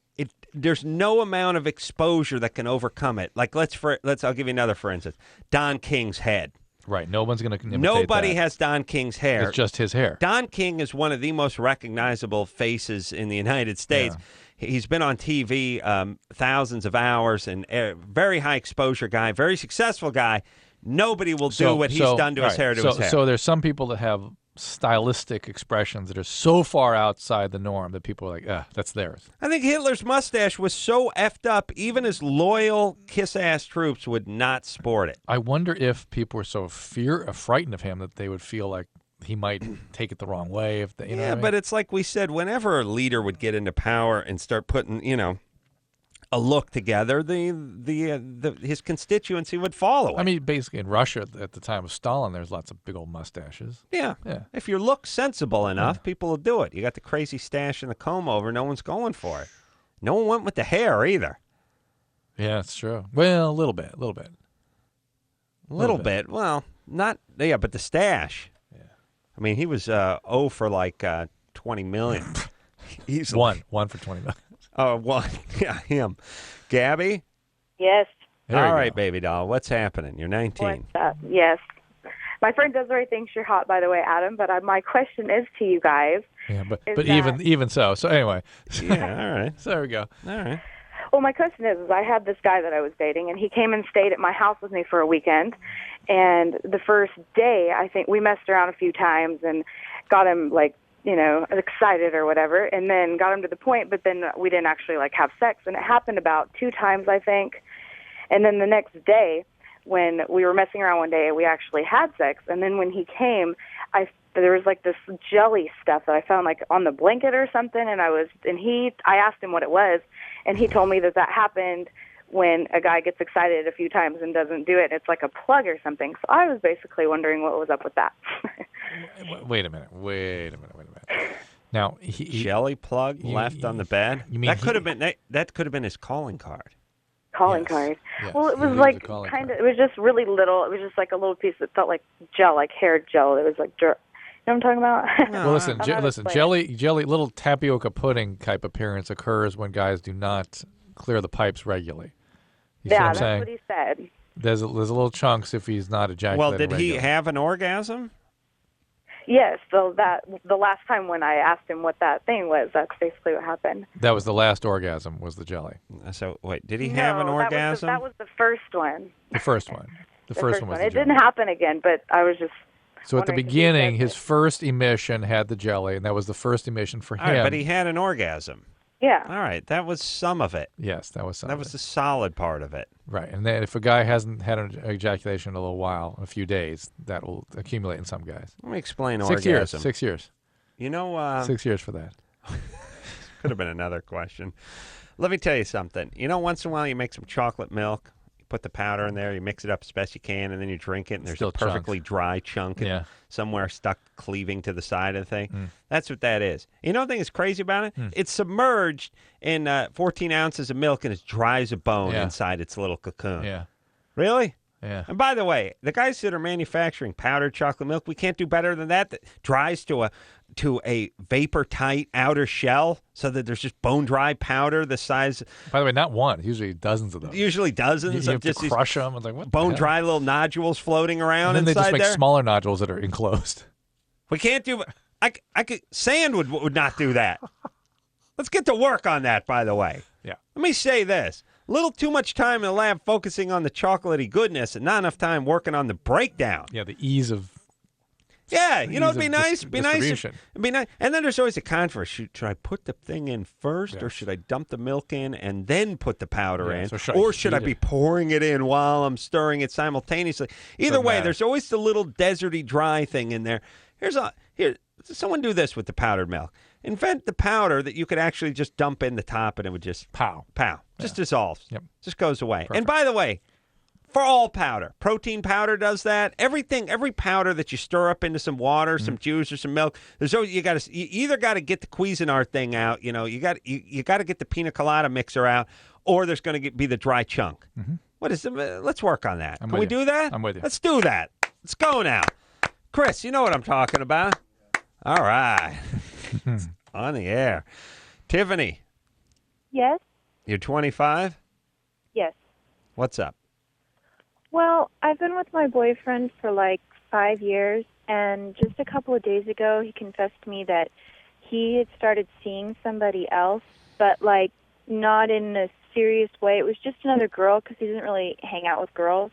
C: there's no amount of exposure that can overcome it. Like, I'll give you another for instance. Don King's head.
D: Right. No one's going to imitate
C: Nobody
D: that.
C: has Don King's hair.
D: It's just his hair.
C: Don King is one of the most recognizable faces in the United States. Yeah. He's been on TV thousands of hours, and very high exposure guy, very successful guy. Nobody will do what he's done to his hair to his hair.
D: So there's some people that have stylistic expressions that are so far outside the norm that people are like, that's theirs.
C: I think Hitler's mustache was so effed up, even his loyal kiss-ass troops would not sport it.
D: I wonder if people were so frightened of him that they would feel like he might take it the wrong way. Know what I mean?
C: But it's like we said, whenever a leader would get into power and start putting, a look together, his constituency would follow it.
D: I mean, basically in Russia at the time of Stalin, there's lots of big old mustaches.
C: Yeah. If you look sensible enough, people will do it. You got the crazy stash and the comb over, no one's going for it. No one went with the hair either.
D: Yeah, that's true. Well, a little bit.
C: A little bit. Well, not, but the stash. Yeah. I mean, he was 0 for like 20 million. He's
D: one for 20 million.
C: Oh, one. Yeah, him. Gabby?
H: Yes.
C: All right, baby doll. What's happening? You're 19.
H: What's up? Yes. My friend Desiree thinks you're hot, by the way, Adam, but my question is to you guys.
D: Yeah, but even so. So anyway.
C: Yeah, all right.
D: So there we go.
C: All right.
H: Well, my question is I had this guy that I was dating, and he came and stayed at my house with me for a weekend. And the first day, I think we messed around a few times and got him, excited or whatever, and then got him to the point, but then we didn't actually have sex, and it happened about 2 times, I think. And then the next day, when we were messing around one day, we actually had sex, and then when he came, there was this jelly stuff that I found on the blanket or something, and I asked him what it was, and he told me that happened when a guy gets excited a few times and doesn't do it. It's like a plug or something. So I was basically wondering what was up with that.
D: Wait a minute. Now,
C: jelly plug left on the bed? You mean that could have been his calling card.
H: Calling card. Yes. Well, it was it was just really little. It was just a little piece that felt like gel, like hair gel. It was like you know what I'm talking about?
D: Well, listen, jelly, little tapioca pudding type appearance occurs when guys do not clear the pipes regularly. You see what I'm saying?
H: What he said.
D: There's a little chunks if he's not ejaculating.
C: Well, did he
D: regularly.
C: have an orgasm?
H: Yes. So the last time when I asked him what that thing was, that's basically what happened.
D: That was the last orgasm. Was the jelly?
C: So wait, did he have an orgasm?
H: That was the first one.
D: The first one. The first one was the
H: It
D: jelly.
H: didn't happen again, but I was just.
D: So at the beginning, his first emission had the jelly, and that was the first emission for him.
C: All right, but he had an orgasm.
H: Yeah.
C: All right, that was some of it.
D: Yes, that was some.
C: That was the solid part of it.
D: Right, and then if a guy hasn't had an ejaculation in a little while, a few days, that will accumulate in some guys.
C: Let me explain
D: 6
C: orgasm.
D: 6 years.
C: You know,
D: 6 years for that.
C: Could have been another question. Let me tell you something. You know, once in a while you make some chocolate milk, you put the powder in there, you mix it up as best you can, and then you drink it, and there's
D: Still
C: a perfectly dry chunk somewhere stuck cleaving to the side of the thing. That's what that is. You know the thing that's crazy about it? It's submerged in 14 ounces of milk, and it's dry as a bone inside its little cocoon.
D: Yeah.
C: Really?
D: Yeah.
C: And by the way, the guys that are manufacturing powdered chocolate milk, we can't do better than that. That dries to a vapor-tight outer shell so that there's just bone-dry powder the size.
D: By the way, not one. Usually dozens of those.
C: Usually dozens.
D: You
C: of
D: have
C: just
D: to crush them. It's like, what
C: bone-dry little nodules floating around
D: and then
C: inside
D: they just make
C: there.
D: smaller nodules that are enclosed.
C: We can't do. I could. Sand would not do that. Let's get to work on that. By the way.
D: Yeah.
C: Let me say this. A little too much time in the lab focusing on the chocolatey goodness and not enough time working on the breakdown.
D: Yeah, the ease of.
C: Yeah, you know, it'd be nice.
D: It'd be nice.
C: And then there's always a controversy. Should I put the thing in first, or should I dump the milk in and then put the powder in? Or should I be pouring it in while I'm stirring it simultaneously? Either way, there's always the little deserty dry thing in there. Here, someone do this with the powdered milk. Invent the powder that you could actually just dump in the top and it would just pow. Just dissolves.
D: Yep.
C: Just goes away.
D: Perfect.
C: And by the way, for all powder, protein powder does that. Every powder that you stir up into some water, some juice, or some milk, there's always you either got to get the Cuisinart thing out. You know, you got to get the pina colada mixer out, or there's going to be the dry chunk. What is it? Let's work on that. Can we do that?
D: I'm with you.
C: Let's do that. Let's go now, Chris. You know what I'm talking about. All right. On the air. Tiffany.
J: Yes?
C: You're 25?
J: Yes.
C: What's up?
J: Well, I've been with my boyfriend for like 5 years, and just a couple of days ago, he confessed to me that he had started seeing somebody else, but like not in a serious way. It was just another girl because he doesn't really hang out with girls.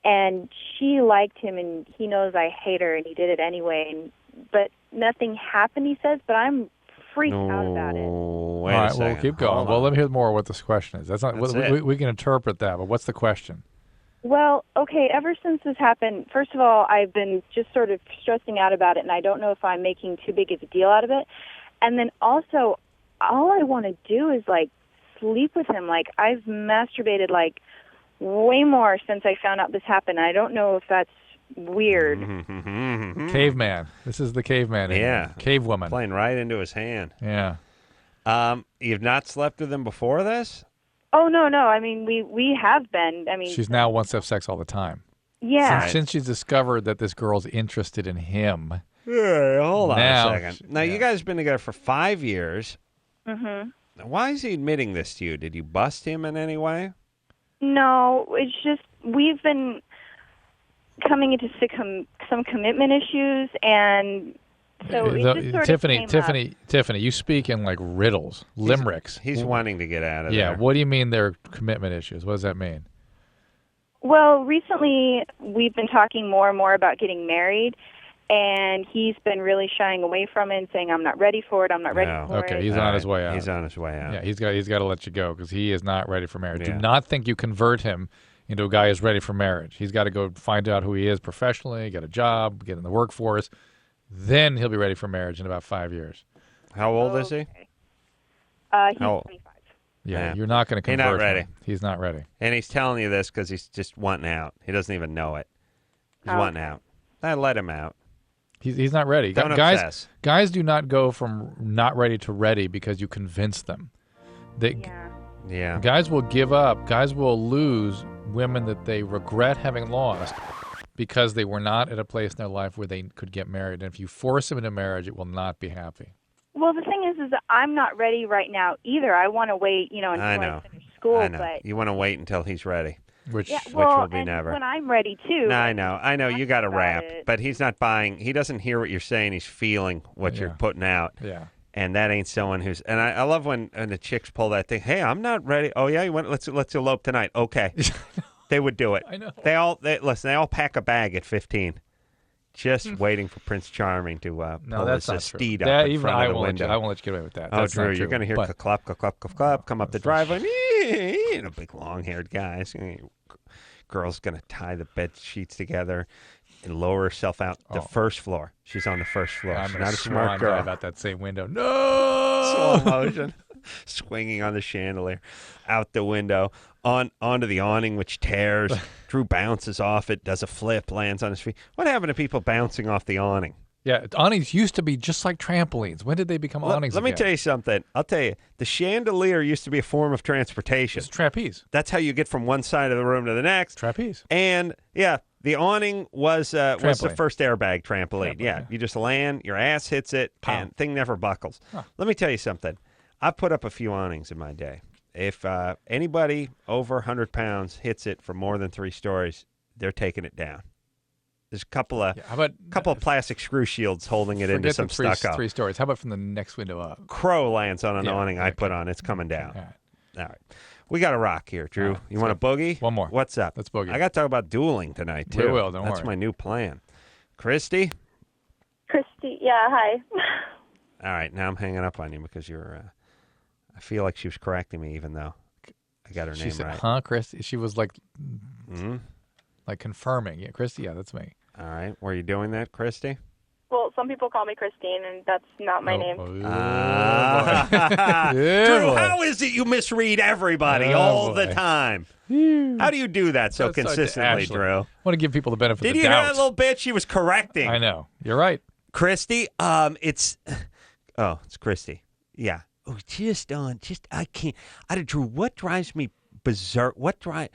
J: And she liked him, and he knows I hate her, and he did it anyway. But nothing happened, he says, but I'm freaked out about it.
C: Wait
D: All
C: a
D: right,
C: second.
D: well, keep going. Well, let me hear more what this question is. That's not. We can interpret that, but what's the question?
J: Well, okay, ever since this happened, first of all, I've been just sort of stressing out about it, and I don't know if I'm making too big of a deal out of it. And then also, all I want to do is, like, sleep with him. Like, I've masturbated, like, way more since I found out this happened. I don't know if that's weird.
D: Caveman. This is the caveman.
C: Yeah.
D: Cave woman.
C: Playing right into his hand.
D: Yeah.
C: You've not slept with him before this?
J: Oh, no. I mean, we have been. I mean,
D: she's now wants to have sex all the time.
J: Yeah.
D: Since she's discovered that this girl's interested in him.
C: Yeah, hold on a second. Now, you guys have been together for 5 years.
J: Mm-hmm.
C: Now, why is he admitting this to you? Did you bust him in any way?
J: No, it's just we've been coming into some commitment issues, and so it just sort of came up.
D: Tiffany, you speak in like riddles, limericks.
C: He's wanting to get out of there.
D: Yeah, what do you mean they're commitment issues? What does that mean?
J: Well, recently we've been talking more and more about getting married, and he's been really shying away from it and saying, I'm not ready for it, I'm not ready for it.
D: Okay, he's on his way out.
C: He's on his way out.
D: Yeah, he's got to let you go because he is not ready for marriage.
C: Yeah.
D: Do not think you convert him into a guy who's ready for marriage. He's got to go find out who he is professionally, get a job, get in the workforce. Then he'll be ready for marriage in about 5 years.
C: How old is he?
J: He's 25.
D: Yeah, you're not going to convert him.
C: He's not ready.
D: He's not ready.
C: And he's telling you this because he's just wanting out. He doesn't even know it. He's wanting out. Let him out.
D: He's not ready.
C: Don't obsess.
D: Guys do not go from not ready to ready because you convince them.
C: Yeah.
D: Guys will give up. Guys will lose women that they regret having lost because they were not at a place in their life where they could get married. And if you force them into marriage, it will not be happy.
J: Well, the thing is that I'm not ready right now either. I want to wait, until I finish school.
C: I know.
J: But
C: You want to wait until he's ready.
D: Which
C: will be never.
J: When I'm ready too.
C: No, I know. You got to rap, but he's not buying. He doesn't hear what you're saying. He's feeling what you're putting out.
D: Yeah.
C: And that ain't someone who's. And I love when the chicks pull that thing. Hey, I'm not ready. Oh yeah, let's elope tonight. Okay. They would do it.
D: I know.
C: They all pack a bag at 15. Just waiting for Prince Charming to pull his steed up in front of the window.
D: I won't let you get away with that.
C: Oh,
D: That's
C: Drew,
D: not
C: you're going to hear clap, come up the driveway. A big long-haired guy. Girl's going to tie the bed sheets together and lower herself out the first floor. She's on the first floor.
D: I'm
C: She's
D: not
C: a smart girl.
D: Out that same window. No!
C: Slow motion. swinging on the chandelier, out the window, onto the awning, which tears. Drew bounces off it, does a flip, lands on his feet. What happened to people bouncing off the awning?
D: Yeah, awnings used to be just like trampolines. When did they become awnings
C: Let me
D: again?
C: tell you something. I'll tell you, the chandelier used to be a form of transportation.
D: It's trapeze.
C: That's how you get from one side of the room to the next.
D: Trapeze.
C: And, yeah, the awning was the first airbag trampoline. Yeah, you just land, your ass hits it, and thing never buckles. Huh. Let me tell you something. I put up a few awnings in my day. If anybody over 100 pounds hits it for more than 3 stories, they're taking it down. There's a couple of plastic screw shields holding it into some stucco.
D: 3 stories. How about from the next window up?
C: Crow lands on an awning I put on. It's coming down. All right. We got a rock here, Drew. You want a boogie?
D: One more.
C: What's up?
D: Let's boogie.
C: I got to talk about dueling tonight, too.
D: We will, don't worry.
C: That's my new plan. Christy?
K: Christy, yeah, hi.
C: All right, now I'm hanging up on you because you're, I feel like she was correcting me even though I got her name
D: she said,
C: right.
D: Huh, Christy? She was like confirming. Yeah, Christy, yeah, that's me.
C: All right, were you doing that, Christy?
K: Well, some people call me Christine, and that's not my name.
C: Drew, how is it you misread everybody all the time? How do you do that so consistently, Drew?
D: I want to give people the benefit of the doubt.
C: Did you hear that little bitch? She was correcting.
D: I know. You're right.
C: Christy, it's Christy. Yeah. Oh, I can't. Drew, what drives me berserk? Why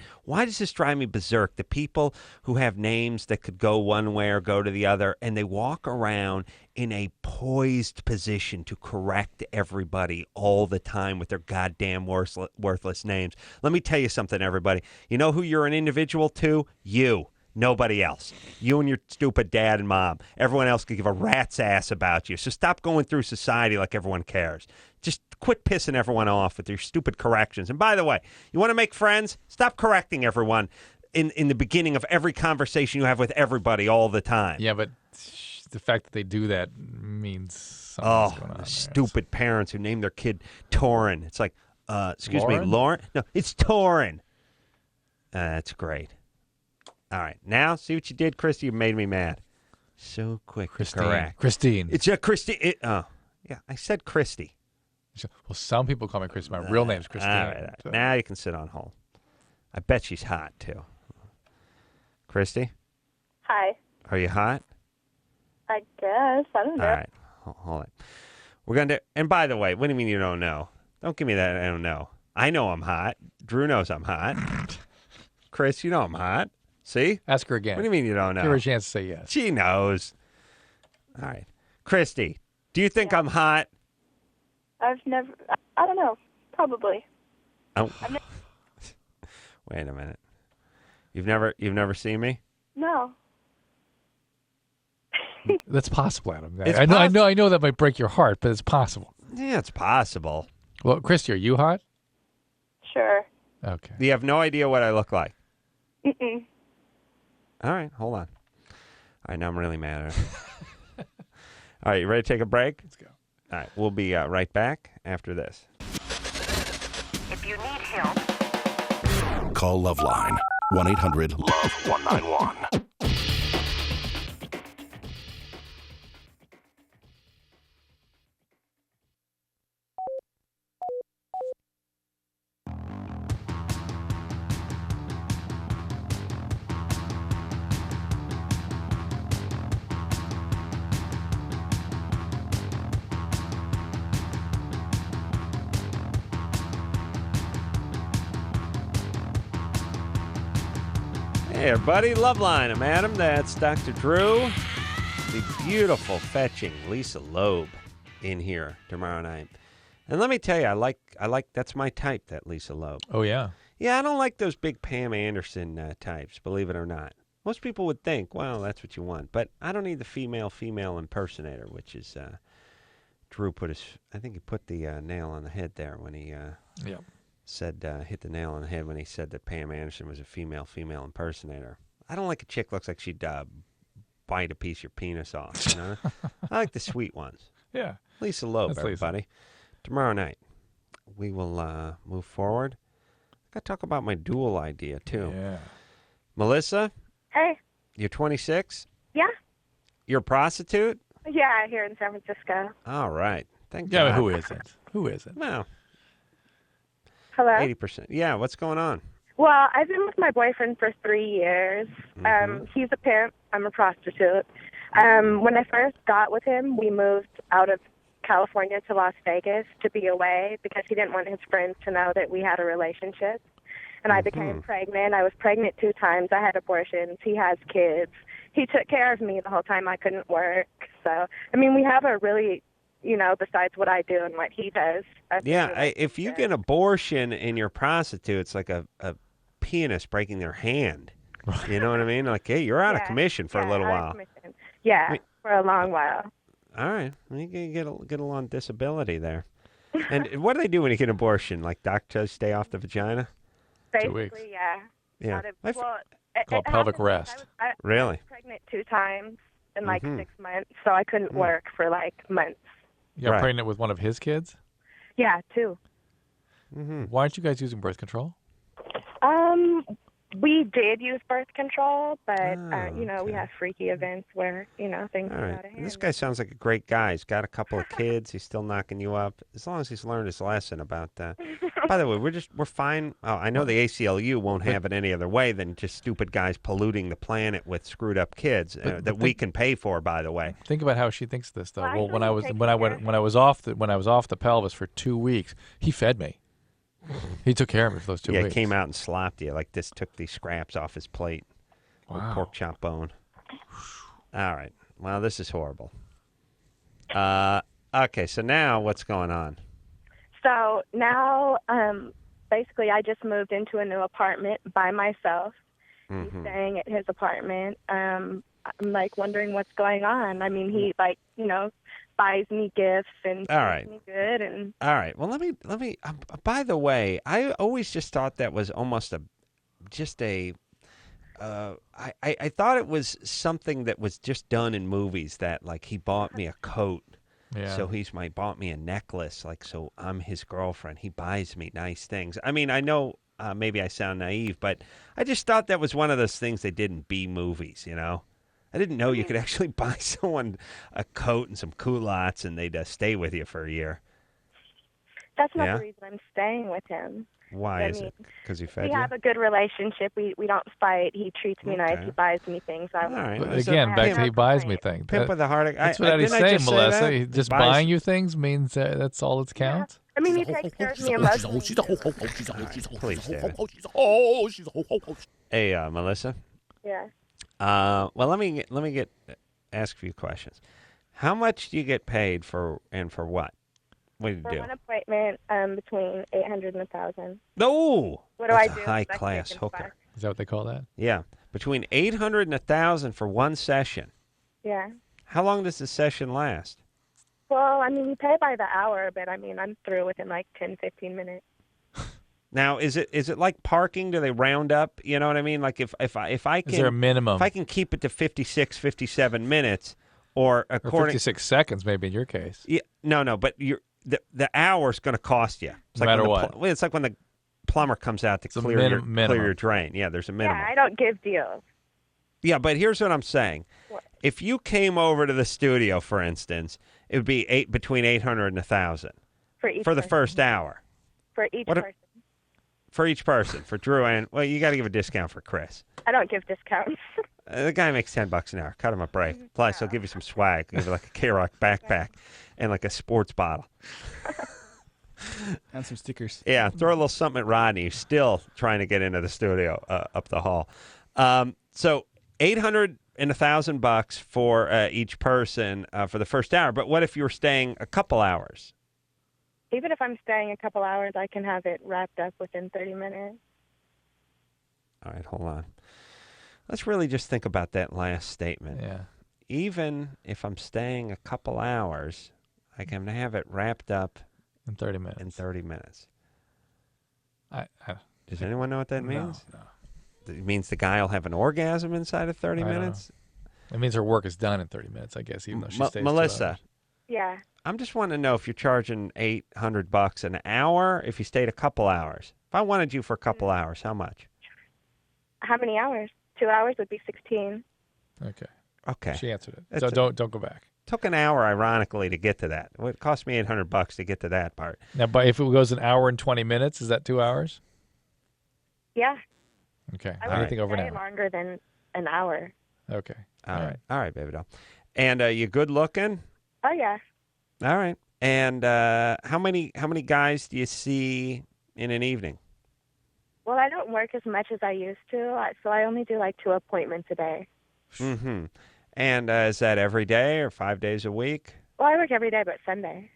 C: does this drive me berserk? The people who have names that could go one way or go to the other, and they walk around in a poised position to correct everybody all the time with their goddamn worthless names. Let me tell you something, everybody. You know who you're an individual to? You. Nobody else. You and your stupid dad and mom. Everyone else could give a rat's ass about you. So stop going through society like everyone cares. Just quit pissing everyone off with your stupid corrections. And by the way, you want to make friends? Stop correcting everyone in the beginning of every conversation you have with everybody all the time.
D: Yeah, but the fact that they do that means something's going on.
C: Stupid parents who name their kid Torin. It's like, excuse me, Lauren? No, it's Torin. That's great. All right. Now, see what you did, Christy? You made me mad. So quick to correct.
D: Christine.
C: It's a Christy. Yeah, I said Christy.
D: Well, some people call me Christy. My real name's Christine.
C: All right. Now you can sit on hold. I bet she's hot, too. Christy?
K: Hi.
C: Are you hot?
K: I guess. I don't know.
C: All right. Hold on. We're going to... And by the way, what do you mean you don't know? Don't give me that I don't know. I know I'm hot. Drew knows I'm hot. Chris, you know I'm hot. See?
D: Ask her again.
C: What do you mean you don't know?
D: Give her a chance to say yes.
C: She knows. All right. Christy, do you think I'm hot?
K: I don't know. Probably.
C: Oh. Wait a minute. You've never seen me?
K: No.
D: That's possible, Adam. I know that might break your heart, but it's possible.
C: Yeah, it's possible.
D: Well, Christy, are you hot?
K: Sure.
D: Okay.
C: You have no idea what I look like?
K: Mm-mm.
C: All right, hold on. All right, now I'm really mad at her. All right, you ready to take a break?
D: Let's go.
C: All right, we'll be right back after this.
L: If you need help,
G: call LoveLine. 1-800-LOVE-191.
C: Hey, everybody. LoveLine. I'm Adam. That's Dr. Drew. The beautiful, fetching Lisa Loeb in here tomorrow night. And let me tell you, I like that's my type, that Lisa Loeb.
D: Oh, yeah?
C: Yeah, I don't like those big Pam Anderson types, believe it or not. Most people would think, well, that's what you want. But I don't need the female impersonator, which is Drew put I think he put the nail on the head there when he said, hit the nail on the head when he said that Pam Anderson was a female impersonator. I don't like a chick looks like she'd bite a piece of your penis off, you know? I like the sweet ones.
D: Yeah.
C: Lisa Loeb,
D: That's
C: everybody.
D: Lisa.
C: Tomorrow night, we will move forward. I got to talk about my duel idea, too.
D: Yeah.
C: Melissa?
K: Hey.
C: You're 26?
K: Yeah.
C: You're a prostitute?
K: Yeah, here in San Francisco.
C: All right. Thank
D: God.
C: God.
D: Who isn't? Who isn't?
C: Well,
F: Hello?
C: 80%. Yeah, what's going on?
F: Well, I've been with my boyfriend for 3 years. He's a pimp. I'm a prostitute. When I first got with him, we moved out of California to Las Vegas to be away because he didn't want his friends to know that we had a relationship. And I became pregnant. I was pregnant 2 times. I had abortions. He has kids. He took care of me the whole time I couldn't work. So, I mean, we have a really, besides what I do and what he does.
C: If you get abortion and you're a prostitute, it's like a pianist breaking their hand. You know what I mean? Like, hey, you're out of commission for a little while.
F: Yeah, for a long while.
C: All right. You can get a little on disability there. And what do they do when you get an abortion? Like, doctors stay off the vagina?
F: Basically,
D: 2 weeks.
F: Yeah.
D: Called pelvic rest.
C: Really?
F: I was pregnant 2 times in 6 months, so I couldn't work for months.
D: You got pregnant with one of his kids?
F: Yeah, 2.
D: Why aren't you guys using birth control?
F: We did use birth control, but, we have freaky events where, things
C: All
F: go
C: right.
F: out of hand.
C: This guy sounds like a great guy. He's got a couple of kids. He's still knocking you up. As long as he's learned his lesson about that. By the way, we're fine. Oh, I know the ACLU won't have it any other way than just stupid guys polluting the planet with screwed up kids that we can pay for, by the way.
D: Think about how she thinks this, though. Well, when I was off the pelvis for 2 weeks, he fed me. He took care of me for those 2 weeks.
C: Yeah, he came out and slapped you like this, took these scraps off his plate.
D: Wow.
C: Pork chop bone. All right. Well, this is horrible. Okay, so now what's going on?
F: So now, basically, I just moved into a new apartment by myself. He's staying at his apartment. I'm wondering what's going on. I mean, he buys me gifts and treats me good. And
C: all right. Well, let me. By the way, I always just thought that was almost I thought it was something that was just done in movies. That he bought me a coat.
D: Yeah.
C: So bought me a necklace, so I'm his girlfriend. He buys me nice things. I mean, I know maybe I sound naive, but I just thought that was one of those things they did in B movies, I didn't know you could actually buy someone a coat and some culottes and they'd stay with you for a year.
F: That's not the reason I'm staying with him.
C: Why is it? Because he fed you?
F: We have a good relationship. We don't fight. He treats me nice. He buys me things.
C: All right.
D: Again, back to he buys me things.
C: Pimp with a heart.
D: That's what he's saying, Melissa. He just buying you things means that's all that counts?
F: Yeah. I mean, he takes care of me emotionally.
C: Please, David. Hey, Melissa.
F: Yeah.
C: Well, let me ask a few questions. How much do you get paid for, and for what? What do you do?
F: For one appointment, between $800 and $1,000.
C: No.
F: What do I do?
C: High class hooker.
D: Is that what they call that?
C: Yeah, between $800 and $1,000 for one session.
F: Yeah.
C: How long does the session last?
F: Well, I mean, you pay by the hour, but I mean, I'm through within 10, 15 minutes.
C: Now, is it like parking? Do they round up? You know what I mean? Like if I can,
D: is there a minimum?
C: If I can keep it to 56, 57 minutes, or
D: 56 seconds, maybe in your case.
C: Yeah, no, but the hour's going to cost you. It's
D: no matter what.
C: It's like when the plumber comes out to clear your drain. Yeah, there's a minimum.
F: Yeah, I don't give deals.
C: Yeah, but here's what I'm saying.
F: What?
C: If you came over to the studio, for instance, it would be between $800 and $1,000 for the first hour.
F: For each person.
C: For each person, for Drew and you got to give a discount for Chris.
F: I don't give discounts.
C: The guy makes $10 an hour. Cut him a break. Plus, he'll give you some swag. He'll give you like a KROQ backpack and like a sports bottle.
E: And some stickers.
C: Yeah, throw a little something at Rodney, who's still trying to get into the studio up the hall. So $800 and $1,000 for each person for the first hour. But what if you were staying a couple hours?
F: Even if I'm staying a couple hours, I can have it wrapped up within 30 minutes.
C: All right, hold on. Let's really just think about that last statement.
D: Yeah.
C: Even if I'm staying a couple hours, I can have it wrapped up
D: in 30 minutes.
C: Does anyone know what that means?
D: No.
C: It means the guy will have an orgasm inside of 30 minutes?
D: It means her work is done in 30 minutes, I guess, even though she stays
C: Melissa.
D: 2 hours.
F: Yeah.
C: I'm just wanting to know if you're charging $800 an hour, if you stayed a couple hours. If I wanted you for a couple hours, how much?
F: How many hours? 2 hours would be 16.
D: Okay.
C: Okay.
D: She answered it. So don't go back.
C: took an hour, ironically, to get to that. It cost me $800 to get to that part.
D: Now, but if it goes an hour and 20 minutes, is that 2 hours?
J: Yeah.
D: Okay.
J: I
D: over an
J: stay
D: hour.
J: longer than an hour.
D: Okay.
C: All right, baby doll. And you good looking?
J: Oh, yeah.
C: All right. And how many guys do you see in an evening?
J: Well, I don't work as much as I used to, so I only do like 2 appointments a day.
C: Mm-hmm. And is that every day or 5 days a week?
J: Well, I work every day but Sunday.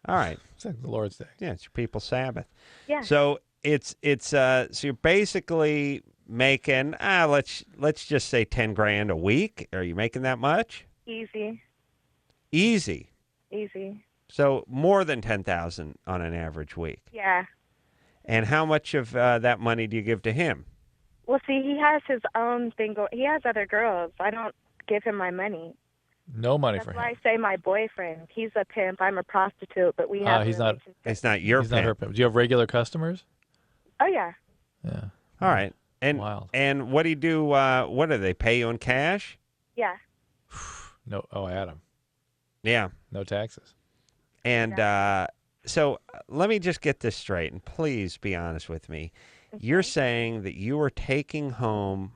C: All right.
D: It's like the Lord's Day.
C: Yeah, it's your people's Sabbath.
J: Yeah.
C: So so you're basically making let's just say $10,000 a week. Are you making that much?
J: Easy.
C: Easy. So more than $10,000 on an average week.
J: Yeah.
C: And how much of that money do you give to him?
J: Well, see, he has his own thing going. He has other girls. I don't give him my money.
D: No money
J: That's
D: for
J: why
D: him.
J: I say my boyfriend. He's a pimp. I'm a prostitute, but we have.
D: He's not.
C: It's not your
D: He's
C: pimp.
D: not her pimp. Do you have regular customers?
J: Oh yeah.
D: Yeah.
C: All right. And
D: Wild.
C: And what do you do? What do they pay you in cash?
J: Yeah.
D: No. Oh, Adam.
C: Yeah.
D: No taxes.
C: And so let me just get this straight, and please be honest with me. Okay. You're saying that you are taking home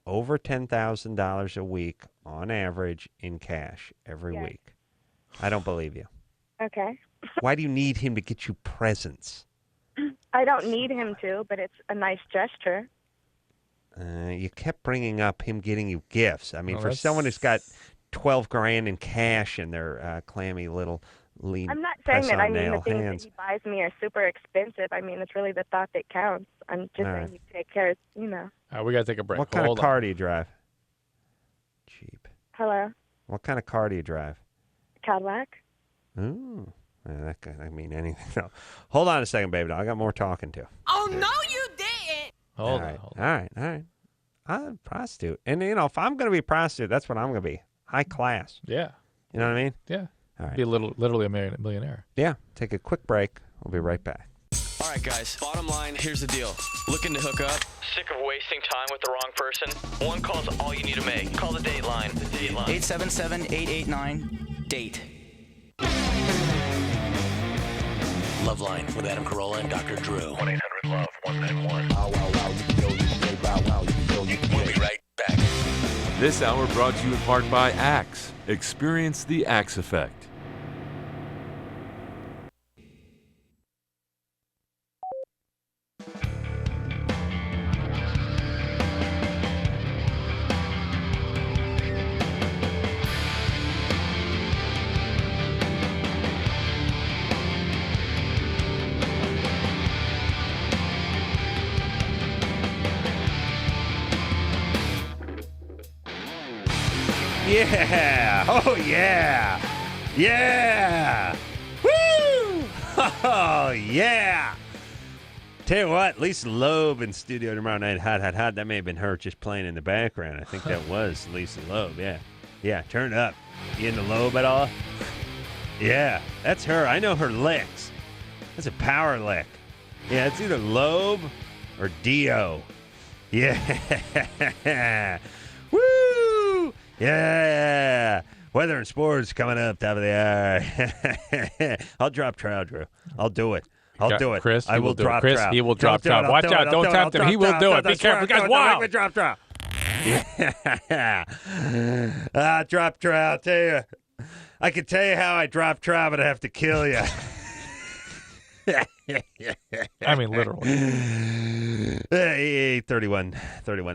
C: over $10,000 a week on average in cash every week. I don't believe you.
J: Okay.
C: Why do you need him to get you presents?
J: I don't need him to, but it's a nice gesture.
C: You kept bringing up him getting you gifts. I mean,
D: Well,
C: for
D: that's-
C: someone who's got $12,000 in cash in their clammy little lean
J: I'm not saying that. I mean, the
C: press-on-nail
J: things
C: hands.
J: that he buys me are super expensive. I mean, it's really the thought that counts. I'm just
C: All
J: saying
C: right.
J: you take care of, you know.
D: We got to take a break.
C: What kind
D: Hold
C: of car
D: on.
C: do you drive? Cheap.
J: Hello?
C: What kind of car do you drive?
J: Cadillac?
C: Ooh. That could mean anything. No. Hold on a second, baby doll. I got more talking to.
L: Oh, no, you didn't.
D: Hold
C: All
D: on.
C: right. I'm a prostitute. And, if I'm going to be a prostitute, that's what I'm going to be. High class.
D: Yeah.
C: You know what I mean?
D: Yeah.
C: All right.
D: Be literally a millionaire.
C: Yeah. Take a quick break. We'll be right back.
M: All right, guys. Bottom line, here's the deal. Looking to hook up? Sick of wasting time with the wrong person? One call's all you need to make. Call the date line.
N: 877-889-DATE.
G: LoveLine with Adam Carolla and Dr. Drew.
B: 1-800-LOVE-191.
G: We'll be right back.
O: This hour brought to you in part by Axe. Experience the Axe effect.
C: Yeah. Oh, yeah. Yeah. Woo. Oh, yeah. Tell you what, Lisa Loeb in studio tomorrow night. Hot, hot, hot. That may have been her just playing in the background. I think that was Lisa Loeb. Yeah. Yeah, turn it up. You into Loeb at all? Yeah, that's her. I know her licks. That's a power lick. Yeah, it's either Loeb or Dio. Yeah. Woo! Yeah. Weather and sports coming up, top of the hour. I'll drop trout, Drew. I'll do it. I'll do it.
D: Chris,
C: I will drop
D: Chris,
C: trout.
D: he will drop trout. Watch out. Don't tempt him. He will do it. Be careful. Guys, wow.
C: Drop trout. Yeah. Drop trout. Tell you. I can tell you how I drop trout, but I have to kill you.
D: I mean, literally.
C: 31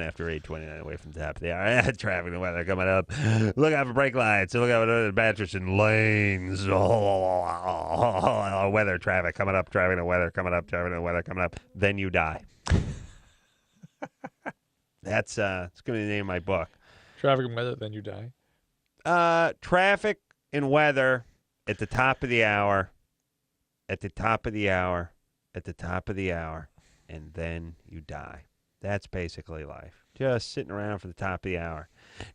C: after 8:29 away from the top of the hour. Traffic and weather coming up. Look out for brake lights. Look out for the mattress and lanes. Weather traffic coming up. Traffic and weather coming up. Traffic and weather coming up. Then you die. That's it's going to be the name of my book.
D: Traffic and weather, then you die.
C: Traffic and weather at the top of the hour. At the top of the hour. At the top of the hour. And then you die. That's basically life. Just sitting around for the top of the hour.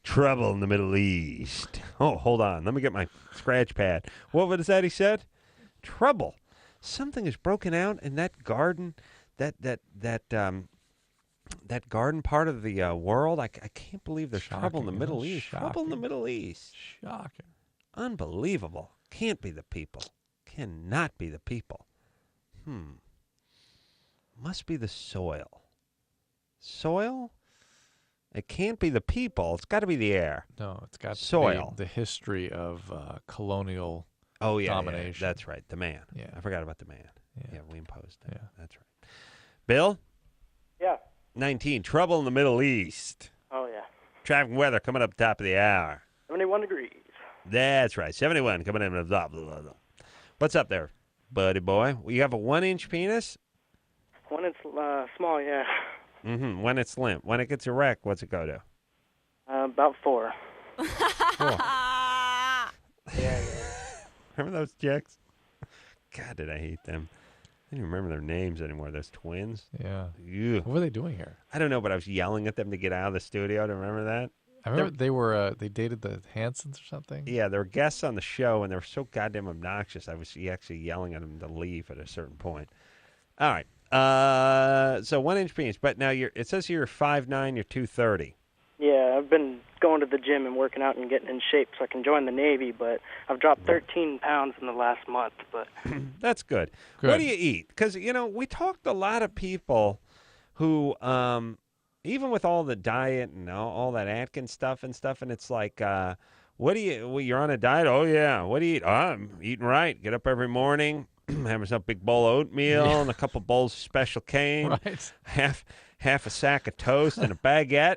C: Trouble in the Middle East. Oh, hold on. Let me get my scratch pad. What was that he said? Trouble. Something is broken out in that garden. That garden part of the world. I can't believe there's trouble in the Middle East.
D: Shocking.
C: Trouble in the Middle East.
D: Shocking.
C: Unbelievable. Can't be the people. Cannot be the people. Must be the soil. Soil? It can't be the people. It's got to be the air.
D: No, it's got
C: soil.
D: The history of colonial
C: Yeah,
D: domination.
C: that's right. The man.
D: Yeah.
C: I forgot about the man. Yeah, we imposed it.
D: Yeah.
C: That's right. Bill?
N: Yeah.
C: 19. Trouble in the Middle East.
N: Oh, yeah.
C: Traffic and weather coming up top of the hour.
N: 71 degrees.
C: That's right. 71 coming in. Blah, blah, blah, blah. What's up there, buddy boy? You have a 1-inch penis?
N: When it's small, yeah.
C: Mm-hmm. When it's limp. When it gets erect, what's it go to?
N: About 4.
C: 4.
N: Yeah.
C: Remember those chicks? God, did I hate them. I don't even remember their names anymore. Those twins.
D: Yeah.
C: Ew.
D: What were they doing here?
C: I don't know, but I was yelling at them to get out of the studio. Do you remember that?
D: I remember they dated the Hansons or something.
C: Yeah, they were guests on the show, and they were so goddamn obnoxious. I was actually yelling at them to leave at a certain point. All right. So 1-inch penis, but now it says here you're 5'9", you're 230.
N: Yeah, I've been going to the gym and working out and getting in shape so I can join the Navy, but I've dropped 13 pounds in the last month. But
C: That's good. What do you eat? Because, we talked to a lot of people who, even with all the diet and all that Atkins stuff, and it's like, you're on a diet? Oh, yeah. What do you eat? Oh, I'm eating right. Get up every morning, have myself a big bowl of oatmeal and a couple bowls of Special K,
D: right.
C: half a sack of toast and a baguette.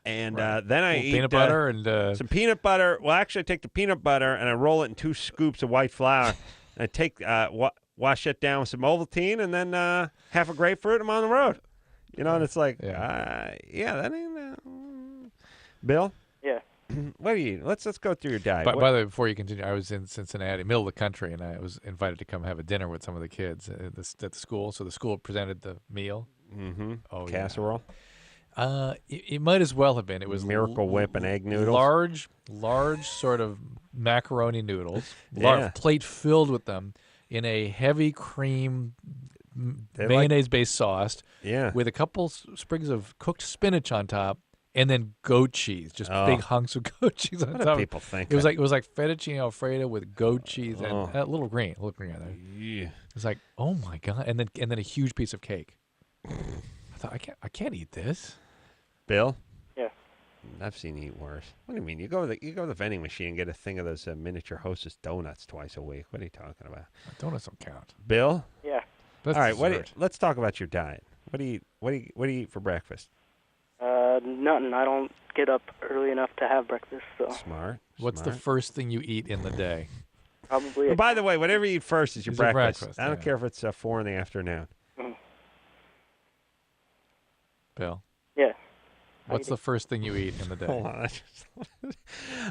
C: And then I eat
D: peanut butter and
C: some peanut butter. Well, actually, I take the peanut butter and I roll it in 2 scoops of white flour. And I take wash it down with some Ovaltine, and then half a grapefruit. And I'm on the road. And it's like, that ain't. Bill?
N: Yeah.
C: What do you eat? Let's go through your diet.
D: By the way, before you continue, I was in Cincinnati, middle of the country, and I was invited to come have a dinner with some of the kids at the school. So the school presented the meal.
C: Mm-hmm.
D: Oh,
C: casserole.
D: It might as well have been. It was
C: Miracle Whip and egg noodles.
D: Large sort of macaroni noodles.
C: Yeah.
D: Plate filled with them in a heavy cream mayonnaise-based sauce.
C: Yeah.
D: With a couple sprigs of cooked spinach on top, and then goat cheese, just big hunks of goat cheese on
C: What
D: top.
C: do people think?
D: It was like fettuccine alfredo with goat cheese and a little green on there.
C: Yeah.
D: It's like, oh my god, and then a huge piece of cake. I thought I can't eat this.
C: Bill?
N: Yeah.
C: I've seen you eat worse. What do you mean? You go to the vending machine and get a thing of those miniature Hostess donuts twice a week. What are you talking about?
D: Donuts don't count.
C: Bill?
N: Yeah.
C: All right. Let's talk about your diet. What do you eat for breakfast?
N: Nothing. I don't get up early enough to have breakfast. So.
C: Smart.
D: What's the first thing you eat in the day?
N: Probably.
C: By the way, whatever you eat first is your breakfast. I don't
D: yeah.
C: care if it's 4 in the afternoon.
D: Bill?
N: Yeah.
D: What's the first thing you eat in the day?
C: Hold on.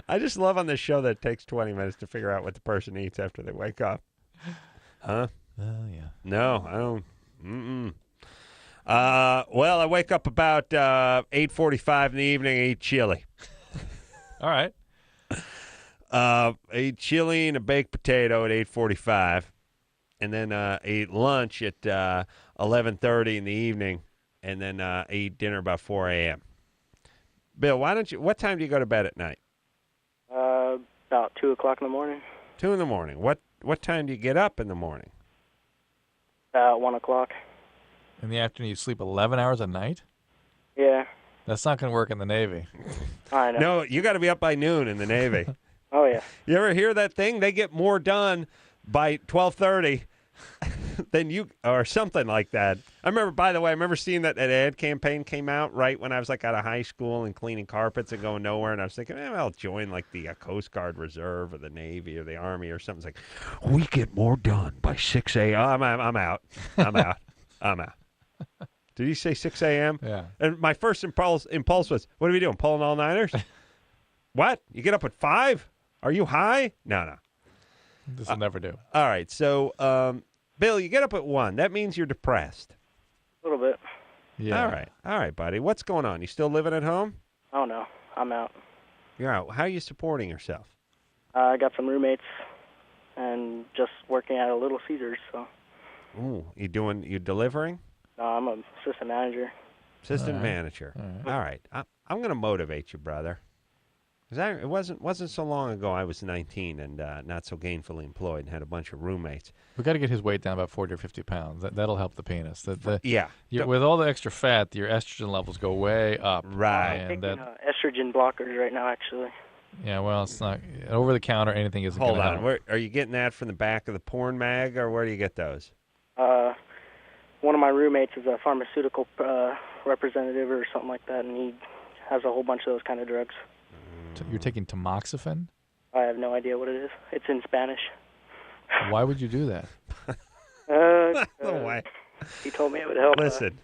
C: I just love on this show that it takes 20 minutes to figure out what the person eats after they wake up. Huh?
D: Yeah.
C: No, I don't. Well, I wake up about 8:45 in the evening and eat chili.
D: All right.
C: Eat chili and a baked potato at 8:45, and then eat lunch at 11:30 in the evening, and then eat dinner about 4 a.m. Bill, what time do you go to bed at night?
N: About 2 o'clock in the morning.
C: 2 in the morning. What time do you get up in the morning?
N: About 1 o'clock.
D: In the afternoon, you sleep 11 hours a night?
N: Yeah.
D: That's not going to work in the Navy.
N: I know.
C: No, you got to be up by noon in the Navy.
N: Oh, yeah.
C: You ever hear that thing? They get more done by 12:30 than you, or something like that. I remember seeing that ad campaign came out right when I was like out of high school and cleaning carpets and going nowhere. And I was thinking, I'll join like the Coast Guard Reserve or the Navy or the Army or something. It's like, we get more done by 6 a.m. I'm out. Did he say 6 a.m.?
D: Yeah.
C: And my first impulse was, what are we doing, pulling all-nighters? What? You get up at 5? Are you high? No.
D: This will never do.
C: All right, so, Bill, you get up at 1. That means you're depressed.
N: A little bit.
D: Yeah.
C: All right, buddy. What's going on? You still living at home?
N: Oh, no. I'm out.
C: You're out. How are you supporting yourself?
N: I got some roommates and just working at a Little Caesars, so.
C: Ooh, you delivering?
N: No, I'm an assistant manager.
C: Assistant manager. All right. I'm going to motivate you, brother. Because it wasn't so long ago I was 19 and not so gainfully employed and had a bunch of roommates.
D: We got to get his weight down about 40 or 50 pounds. That'll help the penis.
C: Yeah.
D: With all the extra fat, your estrogen levels go way up.
C: Right.
N: I'm taking estrogen blockers right now, actually.
D: Yeah, well, it's not over the counter. Anything isn't going to help.
C: Hold on. Are you getting that from the back of the porn mag, or where do you get those?
N: One of my roommates is a pharmaceutical representative or something like that, and he has a whole bunch of those kind of drugs.
D: You're taking tamoxifen?
N: I have no idea what it is. It's in Spanish.
D: Why would you do that?
C: No way.
N: He told me it would help.
C: Listen.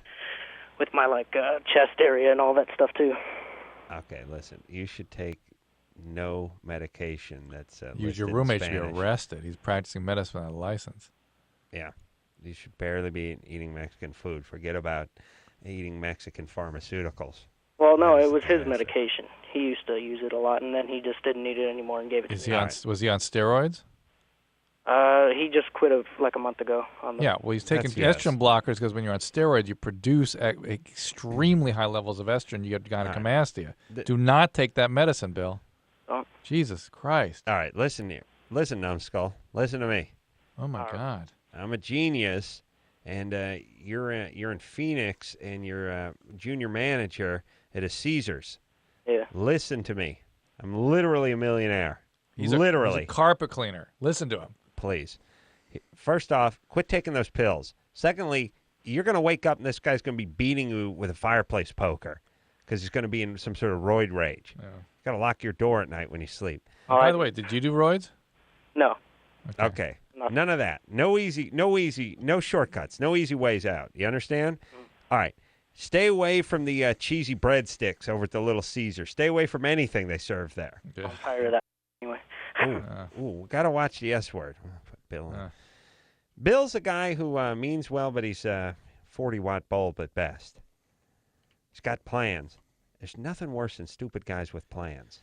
N: With my chest area and all that stuff too.
C: Okay, listen. You should take no medication that's
D: your roommate should be arrested. He's practicing medicine without a license.
C: Yeah. You should barely be eating Mexican food. Forget about eating Mexican pharmaceuticals.
N: Well, no, it was his medication. He used to use it a lot, and then he just didn't need it anymore and gave it to me.
D: Was he on steroids?
N: He just quit a month ago.
D: Yeah, well, he's taking estrogen blockers because when you're on steroids, you produce extremely high levels of estrogen. You get gynecomastia. Do not take that medicine, Bill.
N: Don't.
D: Jesus Christ.
C: All right, listen here. Listen, numbskull. Listen to me.
D: Oh, my God.
C: I'm a genius, and you're in Phoenix, and you're a junior manager at a Caesars.
N: Yeah.
C: Listen to me. I'm literally a millionaire.
D: He's a carpet cleaner. Listen to him.
C: Please. First off, quit taking those pills. Secondly, you're going to wake up and this guy's going to be beating you with a fireplace poker because he's going to be in some sort of roid rage. Yeah. You got to lock your door at night when you sleep.
D: By the way, did you do roids?
N: No.
C: Okay. None of that. No shortcuts. No easy ways out. You understand? All right. Stay away from the cheesy breadsticks over at the Little Caesar. Stay away from anything they serve there.
N: I'm tired of that anyway.
C: We got to watch the S word. Put Bill in. Bill's a guy who means well, but he's a 40-watt bulb at best. He's got plans. There's nothing worse than stupid guys with plans.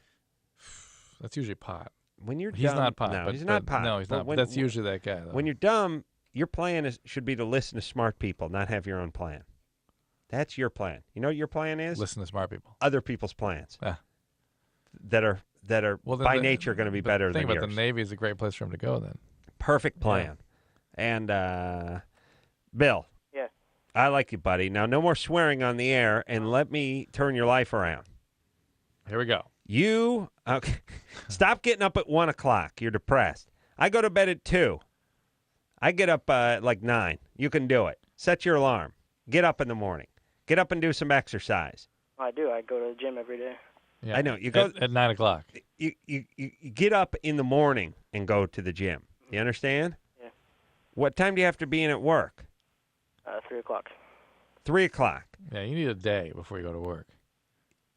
D: That's usually pot.
C: When you're
D: he's
C: dumb,
D: not pot.
C: No, he's not pot.
D: No, he's not. That's usually that guy, though.
C: When you're dumb, your plan should be to listen to smart people, not have your own plan. That's your plan. You know what your plan is?
D: Listen to smart people.
C: Other people's plans that are by nature going to be better than yours.
D: The thing about the Navy is a great place for him to go then.
C: Perfect plan. Yeah. And Bill.
N: Yeah.
C: I like you, buddy. Now, no more swearing on the air, and let me turn your life around.
D: Here we go.
C: Stop getting up at 1 o'clock. You're depressed. I go to bed at 2. I get up like 9. You can do it. Set your alarm. Get up in the morning. Get up and do some exercise.
N: I do. I go to the gym every day.
D: Yeah.
C: I know. You go
D: at 9 o'clock.
C: You get up in the morning and go to the gym. You understand?
N: Yeah.
C: What time do you have to be in at work?
N: 3 o'clock.
C: 3 o'clock.
D: Yeah, you need a day before you go to work.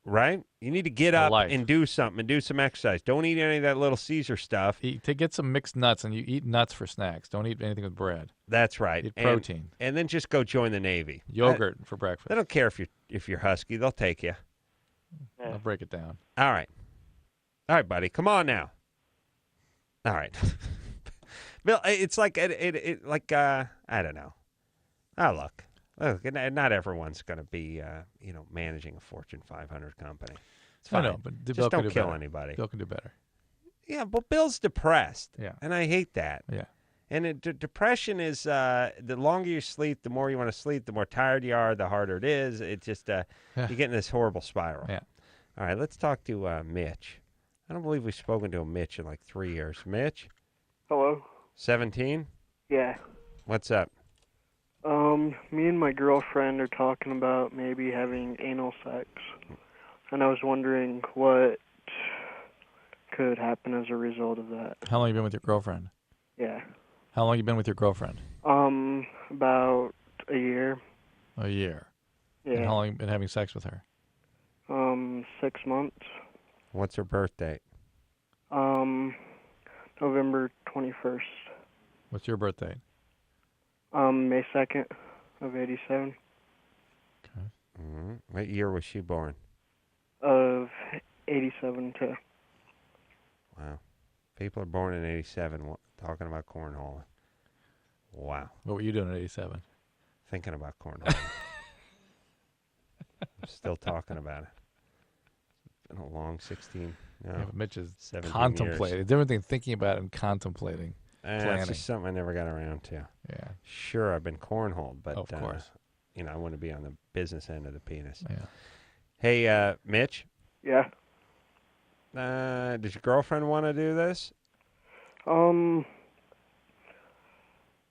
C: Right? You need to get up and do something and do some exercise. Don't eat any of that Little Caesar stuff.
D: Get some mixed nuts, and you eat nuts for snacks. Don't eat anything with bread.
C: That's right.
D: Eat protein.
C: And then just go join the Navy.
D: Yogurt for breakfast.
C: They don't care if you're husky. They'll take you.
D: I'll break it down.
C: All right. All right, buddy. Come on now. All right. Bill, it's like I don't know. Oh, look, not everyone's going to be managing a Fortune 500 company. It's fine.
D: I know, but
C: just
D: Bill
C: don't kill anybody.
D: Bill can do better.
C: Yeah, but Bill's depressed.
D: Yeah.
C: And I hate that.
D: Yeah.
C: And depression is the longer you sleep, the more you want to sleep, the more tired you are, the harder it is. It's just you get in this horrible spiral.
D: Yeah.
C: All right, let's talk to Mitch. I don't believe we've spoken to a Mitch in like 3 years. Mitch?
P: Hello?
C: 17?
P: Yeah.
C: What's up?
P: Me and my girlfriend are talking about maybe having anal sex. And I was wondering what could happen as a result of that.
D: How long have you been with your girlfriend?
P: Yeah.
D: How long have you been with your girlfriend?
P: About a year.
D: A year.
P: Yeah.
D: And how long have you been having sex with her?
P: 6 months.
C: What's her birth date?
P: November 21st.
D: What's your birth date?
P: May 2nd of 87.
D: Okay.
C: Mm-hmm. What year was she born?
P: Of 87 too.
C: Wow. People are born in 87 talking about cornhole. Wow.
D: What were you doing in 87?
C: Thinking about cornhole. I'm still talking about it. been a long 16. No,
D: Yeah, but Mitch is
C: 17
D: contemplating.
C: years.
D: Different than thinking about it and contemplating. Planning.
C: It's just something I never got around to.
D: Yeah.
C: Sure, I've been cornholed, but
D: of course.
C: I want to be on the business end of the penis.
D: Yeah.
C: Hey, Mitch.
P: Yeah.
C: Does your girlfriend want to do this?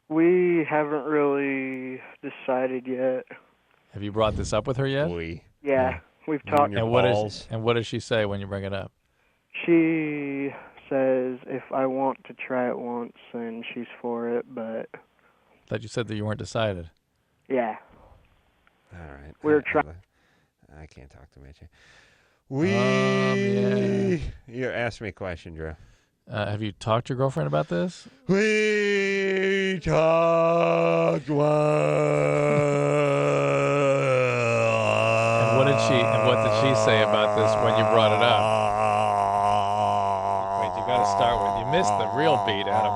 P: We haven't really decided yet.
D: Have you brought this up with her yet?
P: Yeah, we've talked.
D: And what does she say when you bring it up?
P: She says if I want to try it once, then she's for it, but...
D: Thought you said that you weren't decided.
P: Yeah.
C: All right.
P: We're trying...
C: I can't talk to Mitch.
D: Yeah.
C: You asked me a question, Drew.
D: Have you talked to your girlfriend about this?
C: We talked once.
D: And what did she say about this when you brought it up? Wait, you got to start with. You missed the real beat, Adam.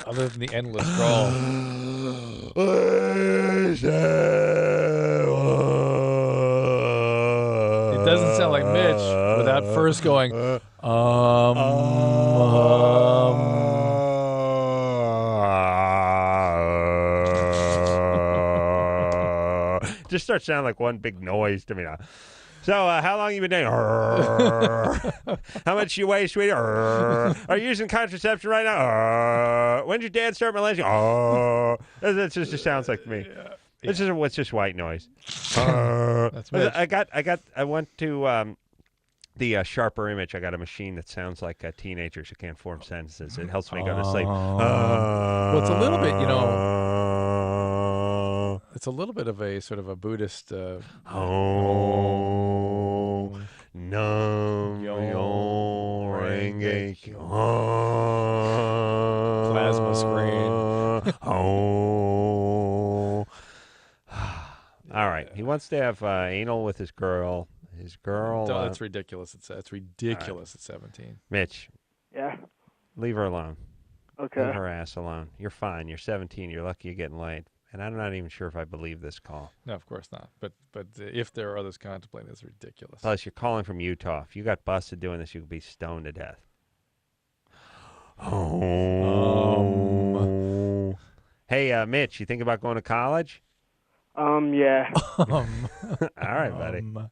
D: Other than the endless scroll. It doesn't sound like Mitch without first going,
C: Just starts sounding like one big noise to me now. So, how long you been dating? How much you weigh, sweetie? Are you using contraception right now? When did your dad start molesting? That just sounds like me. This is what's just white noise.
D: That's Mitch.
C: I went to the Sharper Image. I got a machine that sounds like teenagers who can't form sentences. It helps me go to sleep.
D: Well, it's a little bit, it's a little bit of a sort of a Buddhist. Plasma screen.
C: All right. He wants to have anal with his girl. His girl.
D: No, that's ridiculous. It's ridiculous at 17.
C: Mitch.
P: Yeah.
C: Leave her alone.
P: Okay.
C: Leave her ass alone. You're fine. You're 17. You're lucky you're getting laid. And I'm not even sure if I believe this call.
D: No, of course not. But if there are others contemplating, it's ridiculous.
C: Plus, you're calling from Utah. If you got busted doing this, you could be stoned to death. Hey, Mitch, you think about going to college?
P: Yeah.
C: All right, buddy.
D: Where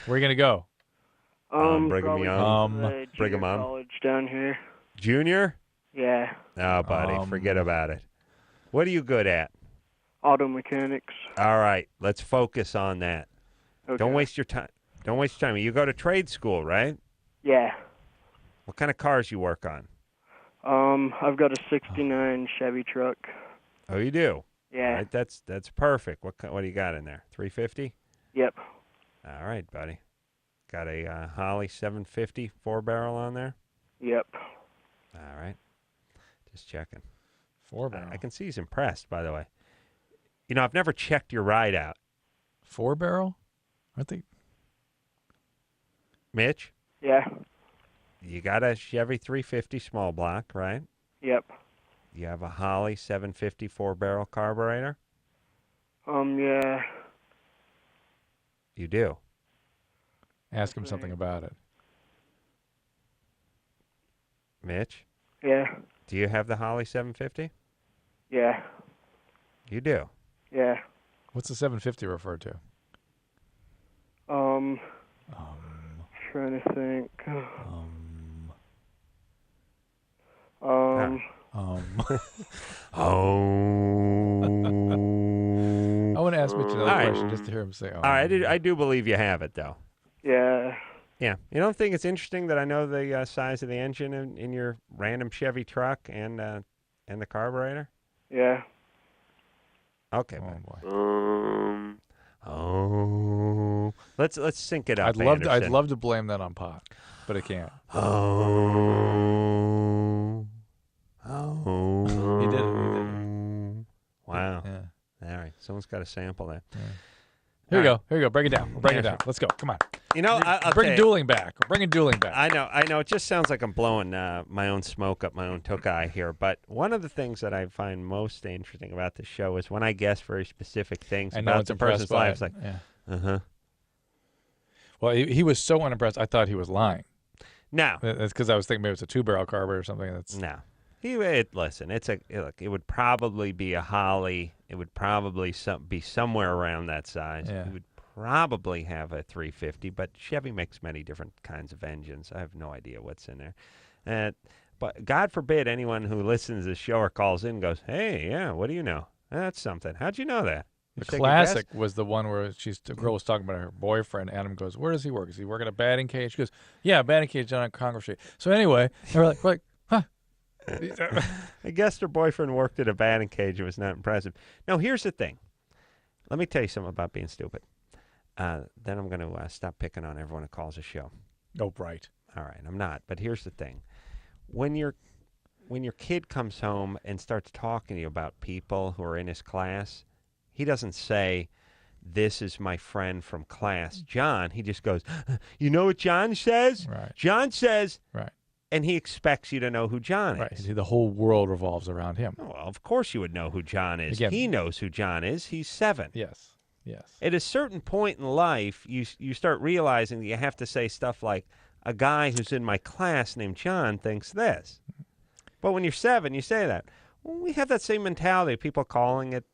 D: are you going to go?
C: Brigham Young.
P: Brigham Young College down here.
C: Junior?
P: Yeah.
C: Oh, buddy, forget about it. What are you good at?
P: Auto mechanics.
C: All right, let's focus on that.
P: Okay.
C: Don't waste your time. You go to trade school, right?
P: Yeah.
C: What kind of cars you work on?
P: I've got a '69 Chevy truck.
C: Oh, you do?
P: Yeah.
C: Right, that's perfect. What do you got in there? 350?
P: Yep.
C: All right, buddy. Got a Holly 750 4-barrel on there?
P: Yep.
C: All right. Just checking.
D: 4-barrel.
C: I can see he's impressed, by the way. I've never checked your ride out.
D: 4-barrel? Aren't they?
C: Mitch?
P: Yeah.
C: You got a Chevy 350 small block, right?
P: Yep.
C: You have a Holly 750 4-barrel carburetor?
P: Yeah.
C: You do?
D: Ask him something about it.
C: Mitch?
P: Yeah.
C: Do you have the Holly 750?
P: Yeah.
C: You do?
P: Yeah.
D: What's the 750 refer to?
P: Trying to think.
D: I want to ask Mitch another question just to hear him say.
C: All right, I do believe you have it, though.
P: Yeah.
C: Yeah. You don't think it's interesting that I know the size of the engine in your random Chevy truck and the carburetor?
P: Yeah.
C: Okay. Let's sync it up.
D: I'd love to blame that on pot, but I can't. He did it.
C: Wow.
D: Yeah.
C: All right. Someone's got to sample that.
D: Yeah. Here we go. Break it down. Break it down. Let's go. Come on.
C: I'll
D: bring dueling back. We're bringing dueling back.
C: I know. It just sounds like I'm blowing my own smoke up my own tokai here. But one of the things that I find most interesting about this show is when I guess very specific things about the person's life. It's like,
D: yeah.
C: uh-huh.
D: Well, he was so unimpressed, I thought he was lying.
C: No.
D: That's because I was thinking maybe it's a 2-barrel carburetor or something.
C: No. Listen, it would probably be a Holly. It would probably be somewhere around that size.
D: Yeah.
C: It would probably have a 350, but Chevy makes many different kinds of engines. I have no idea what's in there. But God forbid anyone who listens to the show or calls in goes, hey, yeah, what do you know? That's something. How'd you know that?
D: The classic was the one where the girl was talking about her boyfriend. Adam goes, where does he work? Is he working at a batting cage? She goes, yeah, batting cage down on Congress Street. So anyway, they were like, huh?
C: I guess her boyfriend worked at a batting cage. It was not impressive. No, here's the thing. Let me tell you something about being stupid. Then I'm going to stop picking on everyone who calls a show.
D: Oh, right.
C: All right, I'm not. But here's the thing. When your kid comes home and starts talking to you about people who are in his class, he doesn't say, this is my friend from class, John. He just goes, you know what John says?
D: Right.
C: John says.
D: Right.
C: And he expects you to know who John is.
D: Right. The whole world revolves around him.
C: Well, of course you would know who John is.
D: Again,
C: he knows who John is. He's 7.
D: Yes.
C: At a certain point in life, you start realizing that you have to say stuff like, a guy who's in my class named John thinks this. But when you're 7, you say that. Well, we have that same mentality of people calling at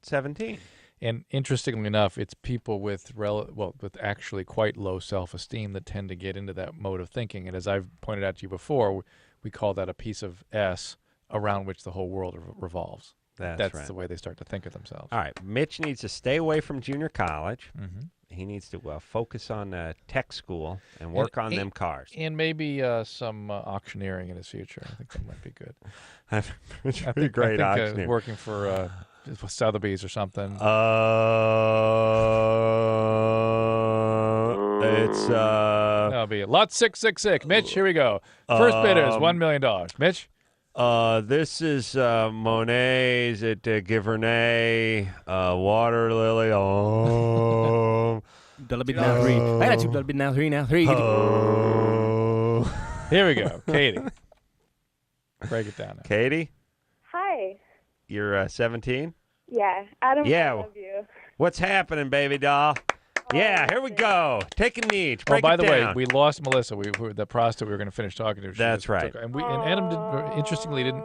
C: 17.
D: And interestingly enough, it's people with actually quite low self-esteem that tend to get into that mode of thinking. And as I've pointed out to you before, we call that a piece of S around which the whole world revolves. That's
C: right.
D: The way they start to think of themselves.
C: All right. Mitch needs to stay away from junior college.
D: Mm-hmm.
C: He needs to focus on tech school and work on them cars.
D: And maybe some auctioneering in his future. I think that might be good.
C: It's pretty great auctioneering.
D: Working for Sotheby's or something.
C: It's
D: that'll be lot 666. Mitch, here we go. First bidder is $1 million. Mitch.
C: This is Monet's at Givernay, Water Lily.
E: $1 now 3. I got $2 now 3 now 3.
D: Here we go. Katie. Break it down now.
C: Katie?
H: Hi.
C: You're 17?
H: Yeah. Adam,
C: yeah.
H: I love you.
C: What's happening, baby doll? Yeah, here we go. Take a knee.
D: Oh, by the way, we lost Melissa. The prostitute we were going to finish talking to.
C: That's right.
D: And Adam interestingly didn't.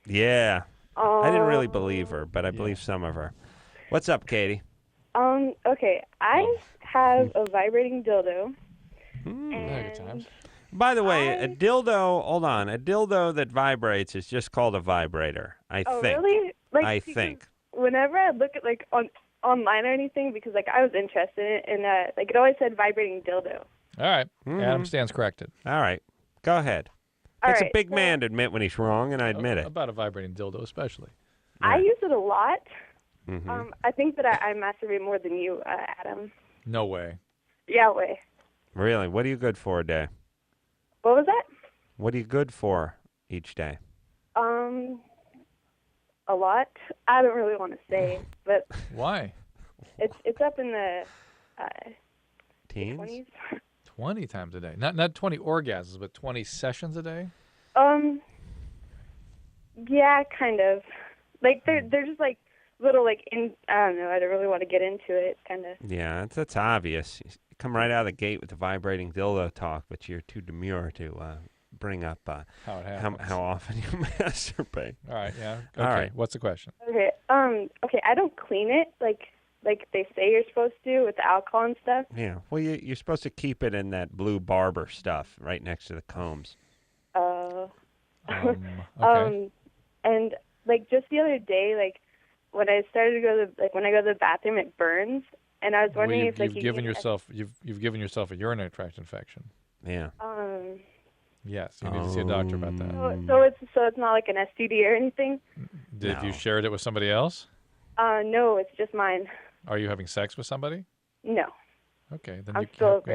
C: Yeah. I didn't really believe her, but I believe some of her. What's up, Katie?
H: Okay. I have a vibrating dildo.
D: Good times.
C: By the way, a dildo, hold on, a dildo that vibrates is just called a vibrator, I think.
H: Really?
C: I think.
H: Whenever I look at, online or anything, because, I was interested in it, and, it always said vibrating dildo.
D: All right. Adam stands corrected.
C: All right. Go ahead. It's a big man to admit when he's wrong, and I admit it.
D: About a vibrating dildo especially.
H: I use it a lot.
C: Mm-hmm.
H: I think that I masturbate more than you, Adam.
D: No way.
H: Yeah, way.
C: Really? What are you good for a day?
H: What was that?
C: What are you good for each day?
H: A lot. I don't really want to say, but
D: why?
H: It's up in the
C: teens.
H: 20s.
D: 20 times a day. Not 20 orgasms, but 20 sessions a day.
H: Yeah, kind of. They're just little I don't know. I don't really want to get into it. Kind of.
C: Yeah, that's obvious. You come right out of the gate with the vibrating dildo talk, but you're too demure to bring up how often you masturbate.
D: All right, yeah. Okay.
C: All right.
D: What's the question?
H: Okay. Okay. I don't clean it like they say you're supposed to with the alcohol and stuff.
C: Yeah. Well, you're supposed to keep it in that blue barber stuff right next to the combs.
D: Okay.
H: And just the other day, when I started to go to when I go to the bathroom, it burns, and I was wondering if
D: you've given yourself a urinary tract infection.
C: Yeah.
D: Yes, you need to see a doctor about that.
H: So it's not like an STD or anything.
D: Did you share it with somebody else?
H: No, it's just mine.
D: Are you having sex with somebody?
H: No.
D: Okay, then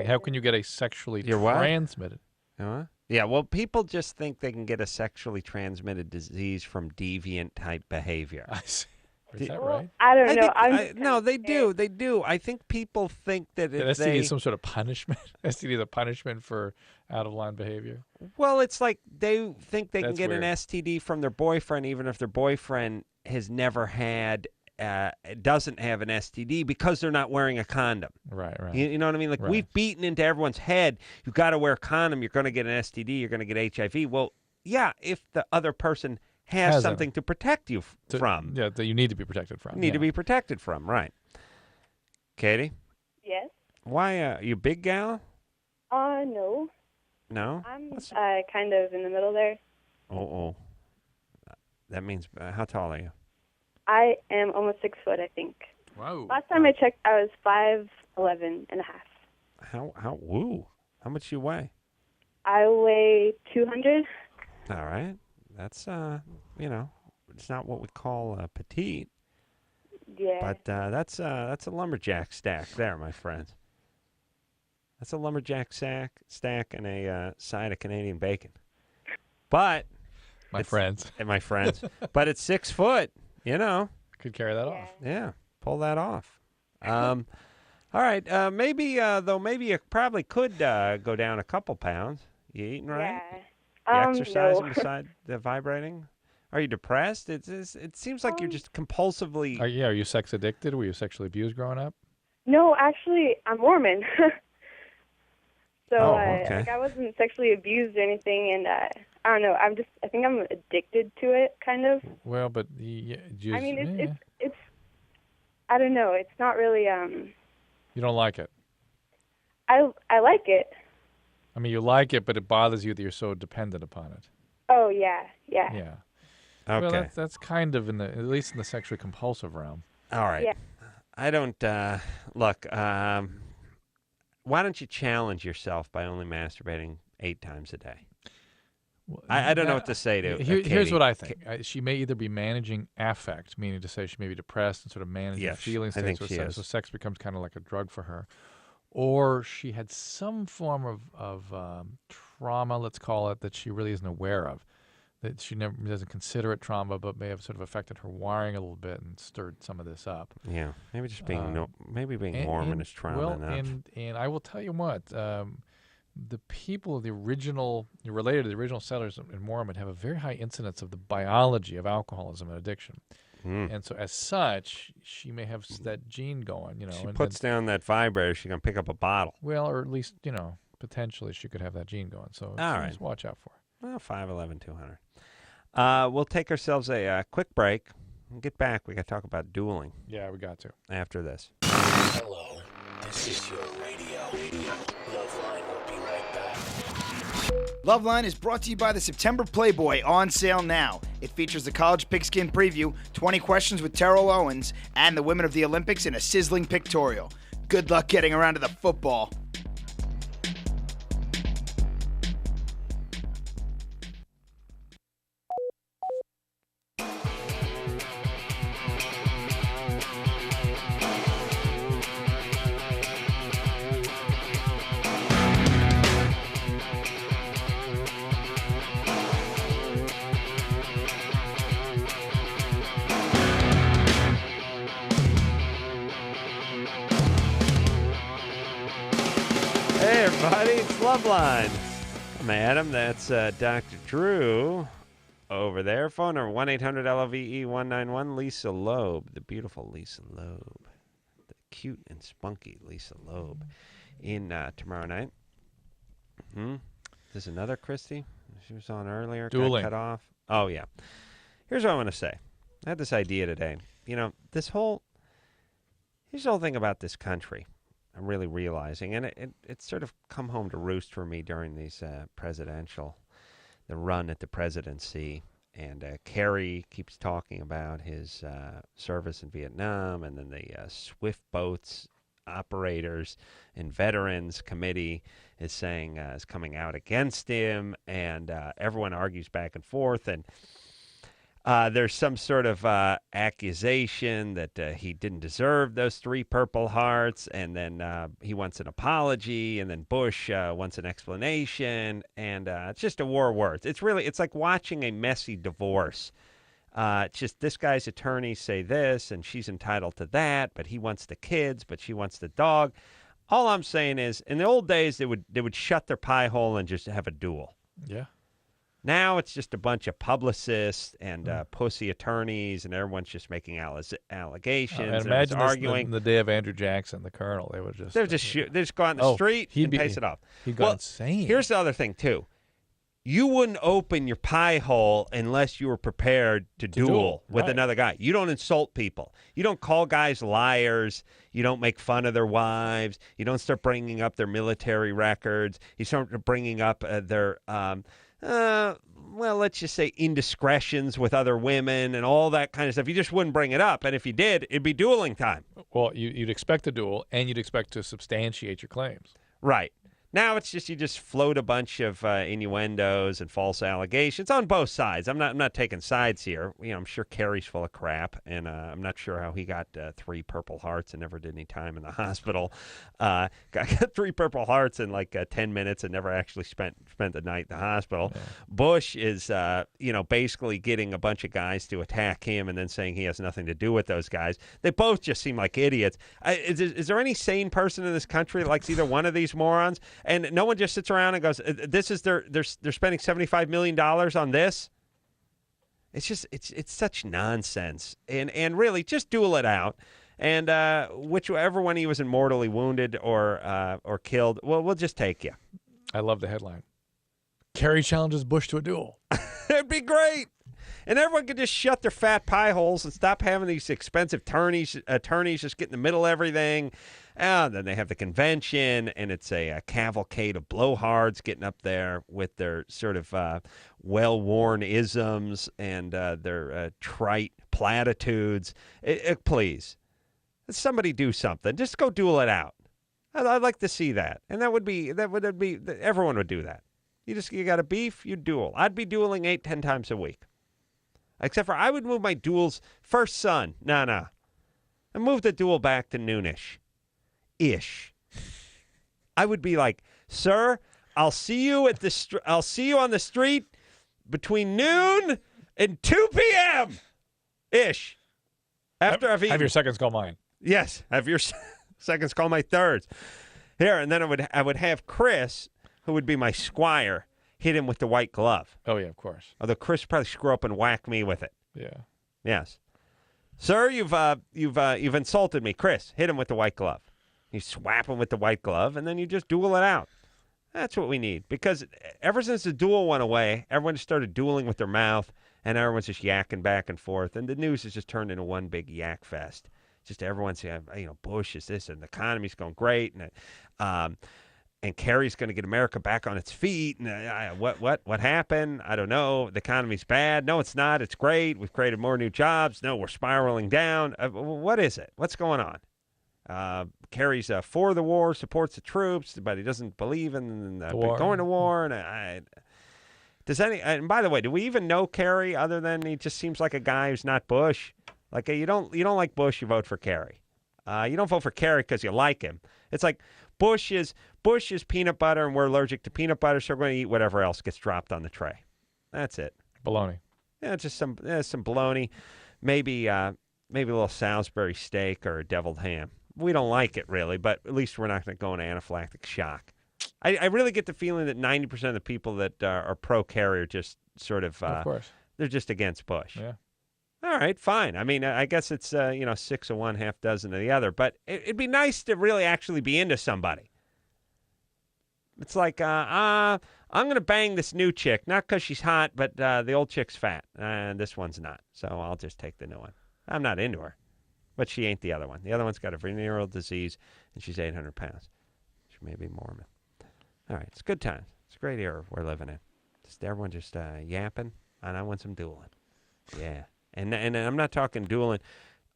D: how can you get a sexually transmitted?
C: Yeah, well, people just think they can get a sexually transmitted disease from deviant type behavior.
D: I see. Is that right?
H: I don't know.
C: No, they do. They do. I think people think that if
D: STD is some sort of punishment. STD is a punishment for out-of-line behavior.
C: Well, it's like they think they can get
D: weird.
C: an STD from their boyfriend even if their boyfriend has never had doesn't have an STD because they're not wearing a condom.
D: Right.
C: You know what I mean? Like we've beaten into everyone's head, you've got to wear a condom, you're going to get an STD, you're going to get HIV. Well, yeah, if the other person has something to protect you from.
D: Yeah, that you need to be protected from.
C: You need to be protected from, right. Katie?
Q: Yes?
C: Why, you big gal?
Q: No.
C: No?
Q: I'm kind of in the middle there.
C: Oh. That means, how tall are you?
Q: I am almost 6 foot, I think.
D: Wow.
Q: Last time I checked, I was 5'11" and a half.
C: How much you weigh?
Q: I weigh 200.
C: All right. That's, it's not what we call petite.
Q: Yeah.
C: But that's a lumberjack stack there, my friends. That's a lumberjack stack and a side of Canadian bacon. But
D: my friends.
C: But it's 6 foot,
D: Could carry that off.
C: Yeah, pull that off. All right, maybe you probably could go down a couple pounds. You eating right?
Q: Yeah.
C: You exercising
Q: no.
C: beside the vibrating? Are you depressed? It seems like you're just compulsively.
D: Are you sex addicted? Were you sexually abused growing up?
Q: No, actually, I'm Mormon. So
C: okay.
Q: I wasn't sexually abused or anything, and I don't know. I think I'm addicted to it, kind of.
D: Well, but
Q: it's I don't know. It's not really.
D: You don't like it.
Q: I like it.
D: I mean, you like it, but it bothers you that you're so dependent upon it.
Q: Oh yeah.
D: Yeah.
C: Okay.
D: Well, that's kind of at least in the sexually compulsive realm.
C: All right.
Q: Yeah.
C: I don't look. Why don't you challenge yourself by only masturbating 8 times a day?
D: Well,
C: I don't know what to say to Katie.
D: Here's what I think. She may either be managing affect, meaning to say she may be depressed and sort of managing feelings.
C: I think she is.
D: So sex becomes kind of like a drug for her. Or she had some form of trauma, let's call it, that she really isn't aware of. That she never doesn't consider it trauma, but may have sort of affected her wiring a little bit and stirred some of this up.
C: Yeah, maybe just being Mormon is trauma enough.
D: And I will tell you what, the people of related to the original settlers in Mormon have a very high incidence of the biology of alcoholism and addiction. And so as such, she may have that gene going,
C: She puts down that vibrator, she's going to pick up a bottle.
D: Well, or at least, potentially she could have that gene going. So just watch out for her.
C: Well, 5'11", 200. We'll take ourselves a quick break. We'll get back. We got to talk about dueling.
D: Yeah, we got to.
C: After this.
G: Hello, this is your radio. LoveLine will be right back.
R: LoveLine is brought to you by the September Playboy, on sale now. It features the college pigskin preview, 20 questions with Terrell Owens, and the women of the Olympics in a sizzling pictorial. Good luck getting around to the football.
C: Hey, everybody, it's LoveLine. I'm Adam. That's Dr. Drew over there. Phone number 1-800-LOVE-191. Lisa Loeb, the beautiful Lisa Loeb. The cute and spunky Lisa Loeb. In tomorrow night. There's another Christy. She was on earlier.
D: Dueling.
C: Got cut off. Oh, yeah. Here's what I want to say. I had this idea today. Here's the whole thing about this country. I'm really realizing, and it's sort of come home to roost for me during these the run at the presidency. And Kerry keeps talking about his service in Vietnam, and then the Swift boats operators and veterans committee is saying is coming out against him, and everyone argues back and forth, and there's some sort of accusation that he didn't deserve those 3 Purple Hearts, and then he wants an apology, and then Bush wants an explanation, and it's just a war of words. It's like watching a messy divorce. It's just this guy's attorneys say this, and she's entitled to that, but he wants the kids, but she wants the dog. All I'm saying is, in the old days, they would shut their pie hole and just have a duel.
D: Yeah.
C: Now it's just a bunch of publicists and pussy attorneys, and everyone's just making allegations.
D: And imagine
C: arguing.
D: the day of Andrew Jackson, the Colonel. They
C: just go out in the street and pace it off.
D: He'd go insane.
C: Here's the other thing too. You wouldn't open your pie hole unless you were prepared to duel with another guy. You don't insult people. You don't call guys liars. You don't make fun of their wives. You don't start bringing up their military records. You start bringing up their, let's just say indiscretions with other women and all that kind of stuff. You just wouldn't bring it up. And if you did, it'd be dueling time.
D: Well, you'd expect a duel, and you'd expect to substantiate your claims.
C: Right. Now it's just you just float a bunch of innuendos and false allegations on both sides. I'm not taking sides here. I'm sure Kerry's full of crap, and I'm not sure how he got 3 Purple Hearts and never did any time in the hospital. Got 3 Purple Hearts in like 10 minutes and never actually spent the night in the hospital. Yeah. Bush is basically getting a bunch of guys to attack him and then saying he has nothing to do with those guys. They both just seem like idiots. Is there any sane person in this country that likes either one of these morons? And no one just sits around and goes, "This is they're spending $75 million on this." It's just it's such nonsense. And really, just duel it out. And whichever one he was mortally wounded or killed, well, we'll just take you.
D: I love the headline. Kerry challenges Bush to a duel.
C: It'd be great. And everyone could just shut their fat pie holes and stop having these expensive attorneys just get in the middle of everything. And then they have the convention, and it's a cavalcade of blowhards getting up there with their sort of well-worn isms and their trite platitudes. Please, somebody do something. Just go duel it out. I'd like to see that. And that would be everyone would do that. You got a beef, you duel. I'd be dueling 8-10 times a week. Except for I would move my duels first son. No. And move the duel back to noonish. I would be like, "Sir, I'll see you I'll see you on the street between noon and 2 p.m. ish. After I've eaten.
D: Have your seconds call mine.
C: Yes, have your seconds call my thirds. Here, and then I would have Chris, who would be my squire, hit him with the white glove.
D: Oh yeah, of course.
C: Although Chris would probably screw up and whack me with it.
D: Yeah.
C: Yes. Sir, you've insulted me. Chris, hit him with the white glove. You swap him with the white glove, and then you just duel it out. That's what we need. Because ever since the duel went away, everyone just started dueling with their mouth, and everyone's just yakking back and forth. And the news has just turned into one big yak fest. Just everyone's saying, Bush is this, and the economy's going great, and Kerry's going to get America back on its feet. And what happened? I don't know. The economy's bad. No, it's not. It's great. We've created more new jobs. No, we're spiraling down. What is it? What's going on? Kerry's for the war, supports the troops, but he doesn't believe in going to war. And and by the way, do we even know Kerry other than he just seems like a guy who's not Bush? Like you don't like Bush, you vote for Kerry. You don't vote for Kerry because you like him. It's like Bush is peanut butter, and we're allergic to peanut butter, so we're going to eat whatever else gets dropped on the tray. That's it.
D: Bologna.
C: Yeah, just some bologna, maybe a little Salisbury steak or a deviled ham. We don't like it, really, but at least we're not going to go into anaphylactic shock. I really get the feeling that 90% of the people that are pro-Kerry are just sort of
D: course.
C: They're just against Bush.
D: Yeah.
C: All right, fine. I mean, I guess it's 6 of one, half dozen of the other, but it'd be nice to really actually be into somebody. It's like, I'm going to bang this new chick, not because she's hot, but the old chick's fat, and this one's not, so I'll just take the new one. I'm not into her. But she ain't the other one. The other one's got a venereal disease, and she's 800 pounds. She may be Mormon. All right, it's a good time. It's a great era we're living in. Just everyone just yapping, and I want some dueling. Yeah. And I'm not talking dueling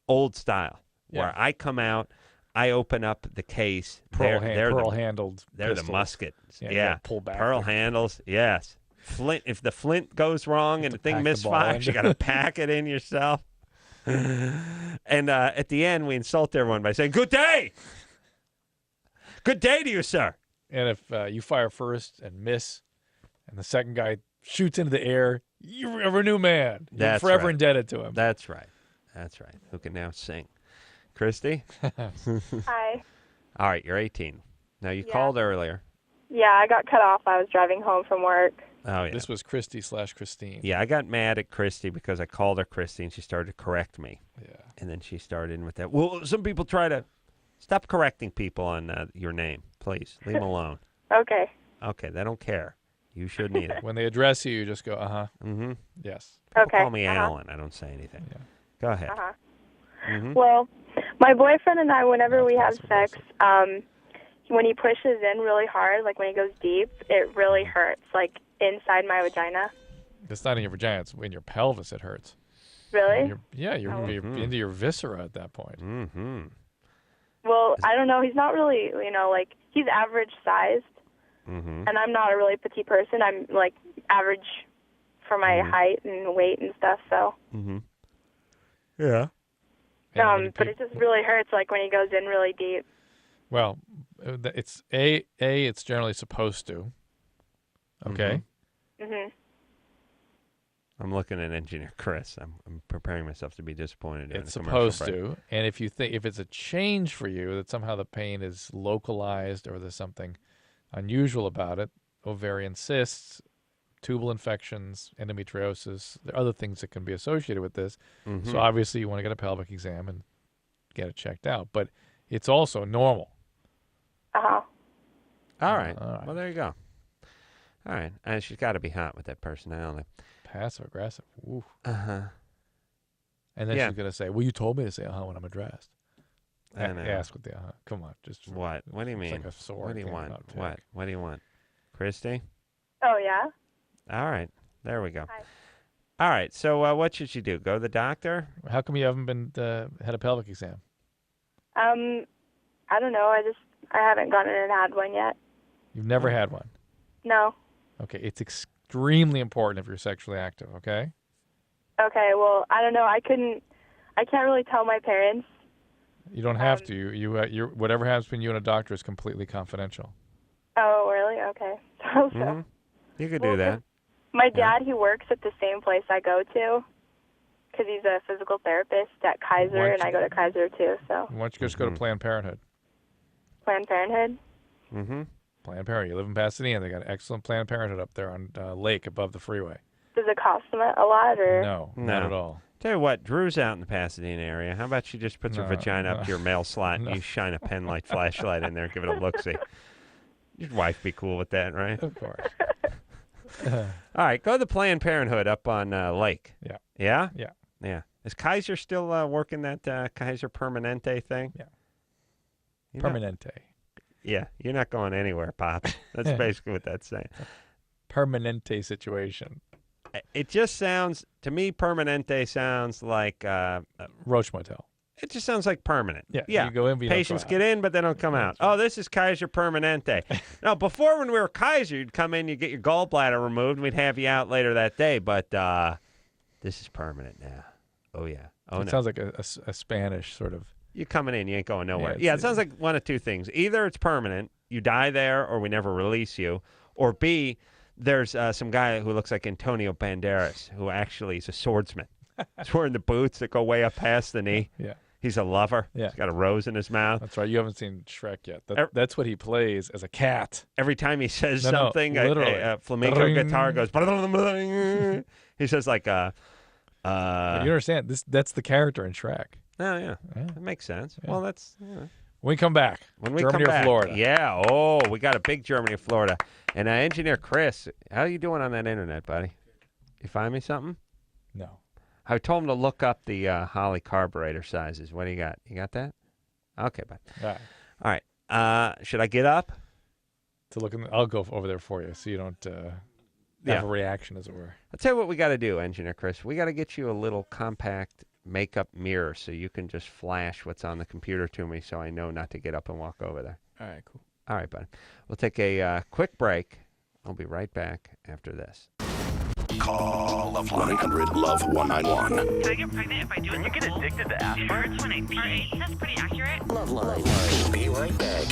C: old style, where I come out, I open up the case.
D: Pearl-handled
C: They're
D: pistols.
C: The musket.
D: Yeah. Pull back.
C: Pearl handles, yes. Flint. If the flint goes wrong and the thing misfires, you got to pack it in yourself. And at the end, we insult everyone by saying, "Good day! Good day to you, sir."
D: And if you fire first and miss, and the second guy shoots into the air, you're a new man. You're forever indebted to him.
C: That's right. Who can now sing? Christy?
K: Hi.
C: All right, you're 18. Now, you called earlier.
K: Yeah, I got cut off. I was driving home from work.
C: Oh, yeah.
D: This was Christy/Christine.
C: Yeah, I got mad at Christy because I called her Christy, and she started to correct me.
D: Yeah.
C: And then she started in with that. Well, some people try to stop correcting people on your name, please. Leave them alone.
K: Okay.
C: Okay, they don't care. You shouldn't either.
D: When they address you, you just go,
C: Mm-hmm.
D: Yes.
C: People
K: Okay.
C: call me Alan. I don't say anything.
D: Yeah.
C: Go ahead.
K: Uh-huh. Well, my boyfriend and I, whenever we have sex, when he pushes in really hard, like when he goes deep, it really hurts, like inside my vagina.
D: It's not in your vagina. It's in your pelvis. It hurts.
K: Really?
D: You're into your viscera at that point.
C: Mm-hmm.
K: Well, I don't know. He's not really, like, he's average sized,
C: Mm-hmm.
K: and I'm not a really petite person. I'm, like, average for my height and weight and stuff, so.
C: Mm-hmm. Yeah.
K: But it just really hurts, like, when he goes in really deep.
D: Well, it's it's generally supposed to. Okay.
K: Mm-hmm.
C: I'm looking at Engineer Chris. I'm preparing myself to be disappointed.
D: It's supposed to, and if it's a change for you that somehow the pain is localized or there's something unusual about it, ovarian cysts, tubal infections, endometriosis, there are other things that can be associated with this.
C: Mm-hmm.
D: So obviously you want to get a pelvic exam and get it checked out, but it's also normal.
K: Uh-huh.
C: All right. Well, there you go. All right. And she's got to be hot with that personality.
D: Passive aggressive. Ooh.
C: Uh-huh.
D: And then she's going to say, well, you told me to say when I'm addressed.
C: I know.
D: Ask with the Come on. Just
C: What? What do you mean?
D: It's like a sword.
C: What do you want? What do you want? Christy?
K: Oh, yeah?
C: All right. There we go.
K: Hi.
C: All right. So what should she do? Go to the doctor?
D: How come you haven't been had a pelvic exam?
K: I don't know. I haven't gone in and had one yet.
D: You've never had one?
K: No.
D: Okay. It's extremely important if you're sexually active, okay?
K: Okay, well, I don't know. I can't really tell my parents.
D: You don't have to. You whatever happens between you and a doctor is completely confidential.
K: Oh, really? Okay.
C: Mm-hmm. You could do that.
K: My dad, he works at the same place I go to because he's a physical therapist at Kaiser, and I go to Kaiser too. So.
D: Why don't you just go to Planned Parenthood?
K: Planned Parenthood?
C: Mm-hmm.
D: Planned Parenthood. You live in Pasadena. They got excellent Planned Parenthood up there on Lake above the freeway.
K: Does it cost them a lot, or?
D: No, not at all.
C: Tell you what, Drew's out in the Pasadena area. How about she just puts her vagina up to your mail slot and you shine a pen light flashlight in there and give it a look-see? Your wife be cool with that, right?
D: Of course.
C: All right, go to the Planned Parenthood up on Lake.
D: Yeah.
C: Yeah?
D: Yeah.
C: Yeah. Is Kaiser still working that Kaiser Permanente thing?
D: Yeah.
C: Permanente. Yeah, you're not going anywhere, Pops. That's basically what that's saying.
D: Permanente situation.
C: It just sounds, to me, Permanente sounds like...
D: Roach Motel.
C: It just sounds like permanent.
D: Yeah.
C: Yeah.
D: You go in, but you
C: Patients
D: don't go out.
C: get in, but they don't come out. Oh, this is Kaiser Permanente. Now, before when we were Kaiser, you'd come in, you'd get your gallbladder removed, and we'd have you out later that day. But this is permanent now. Oh, yeah. Oh,
D: It sounds like a Spanish sort of...
C: You're coming in, you ain't going nowhere.
D: Yeah,
C: Yeah, it sounds like one of two things. Either it's permanent, you die there, or we never release you. Or B, there's some guy who looks like Antonio Banderas, who actually is a swordsman. He's wearing the boots that go way up past the knee.
D: Yeah.
C: He's a lover.
D: Yeah.
C: He's got a rose in his mouth.
D: That's right. You haven't seen Shrek yet. That's what he plays as a cat.
C: Every time he says something,
D: literally.
C: a flamenco guitar goes... He says like...
D: But you understand, that's the character in Shrek.
C: Oh, yeah. That makes sense.
D: Yeah.
C: Well, that's...
D: When we come back,
C: When we
D: Germany
C: come
D: or
C: back,
D: Florida.
C: Yeah. Oh, we got a big Germany or Florida. And Engineer Chris, how you doing on that internet, buddy? You find me something?
D: No.
C: I told him to look up the Holly carburetor sizes. What do you got? You got that? Okay, bud.
D: All right.
C: All right. Should I get up?
D: To look I'll go over there for you so you don't have a reaction, as it were.
C: I'll tell you what we got to do, Engineer Chris. We got to get you a little compact makeup mirror so you can just flash what's on the computer to me so I know not to get up and walk over there.
D: All right, cool.
C: All right, bud. We'll take a quick break. I'll be right back after this.
G: Call 1-800-LOVE-191.
L: Can I get pregnant if I do it? Can you get addicted to aspirin? Sure, it's when I pee. That's pretty accurate.
G: LoveLine. We'll be right back.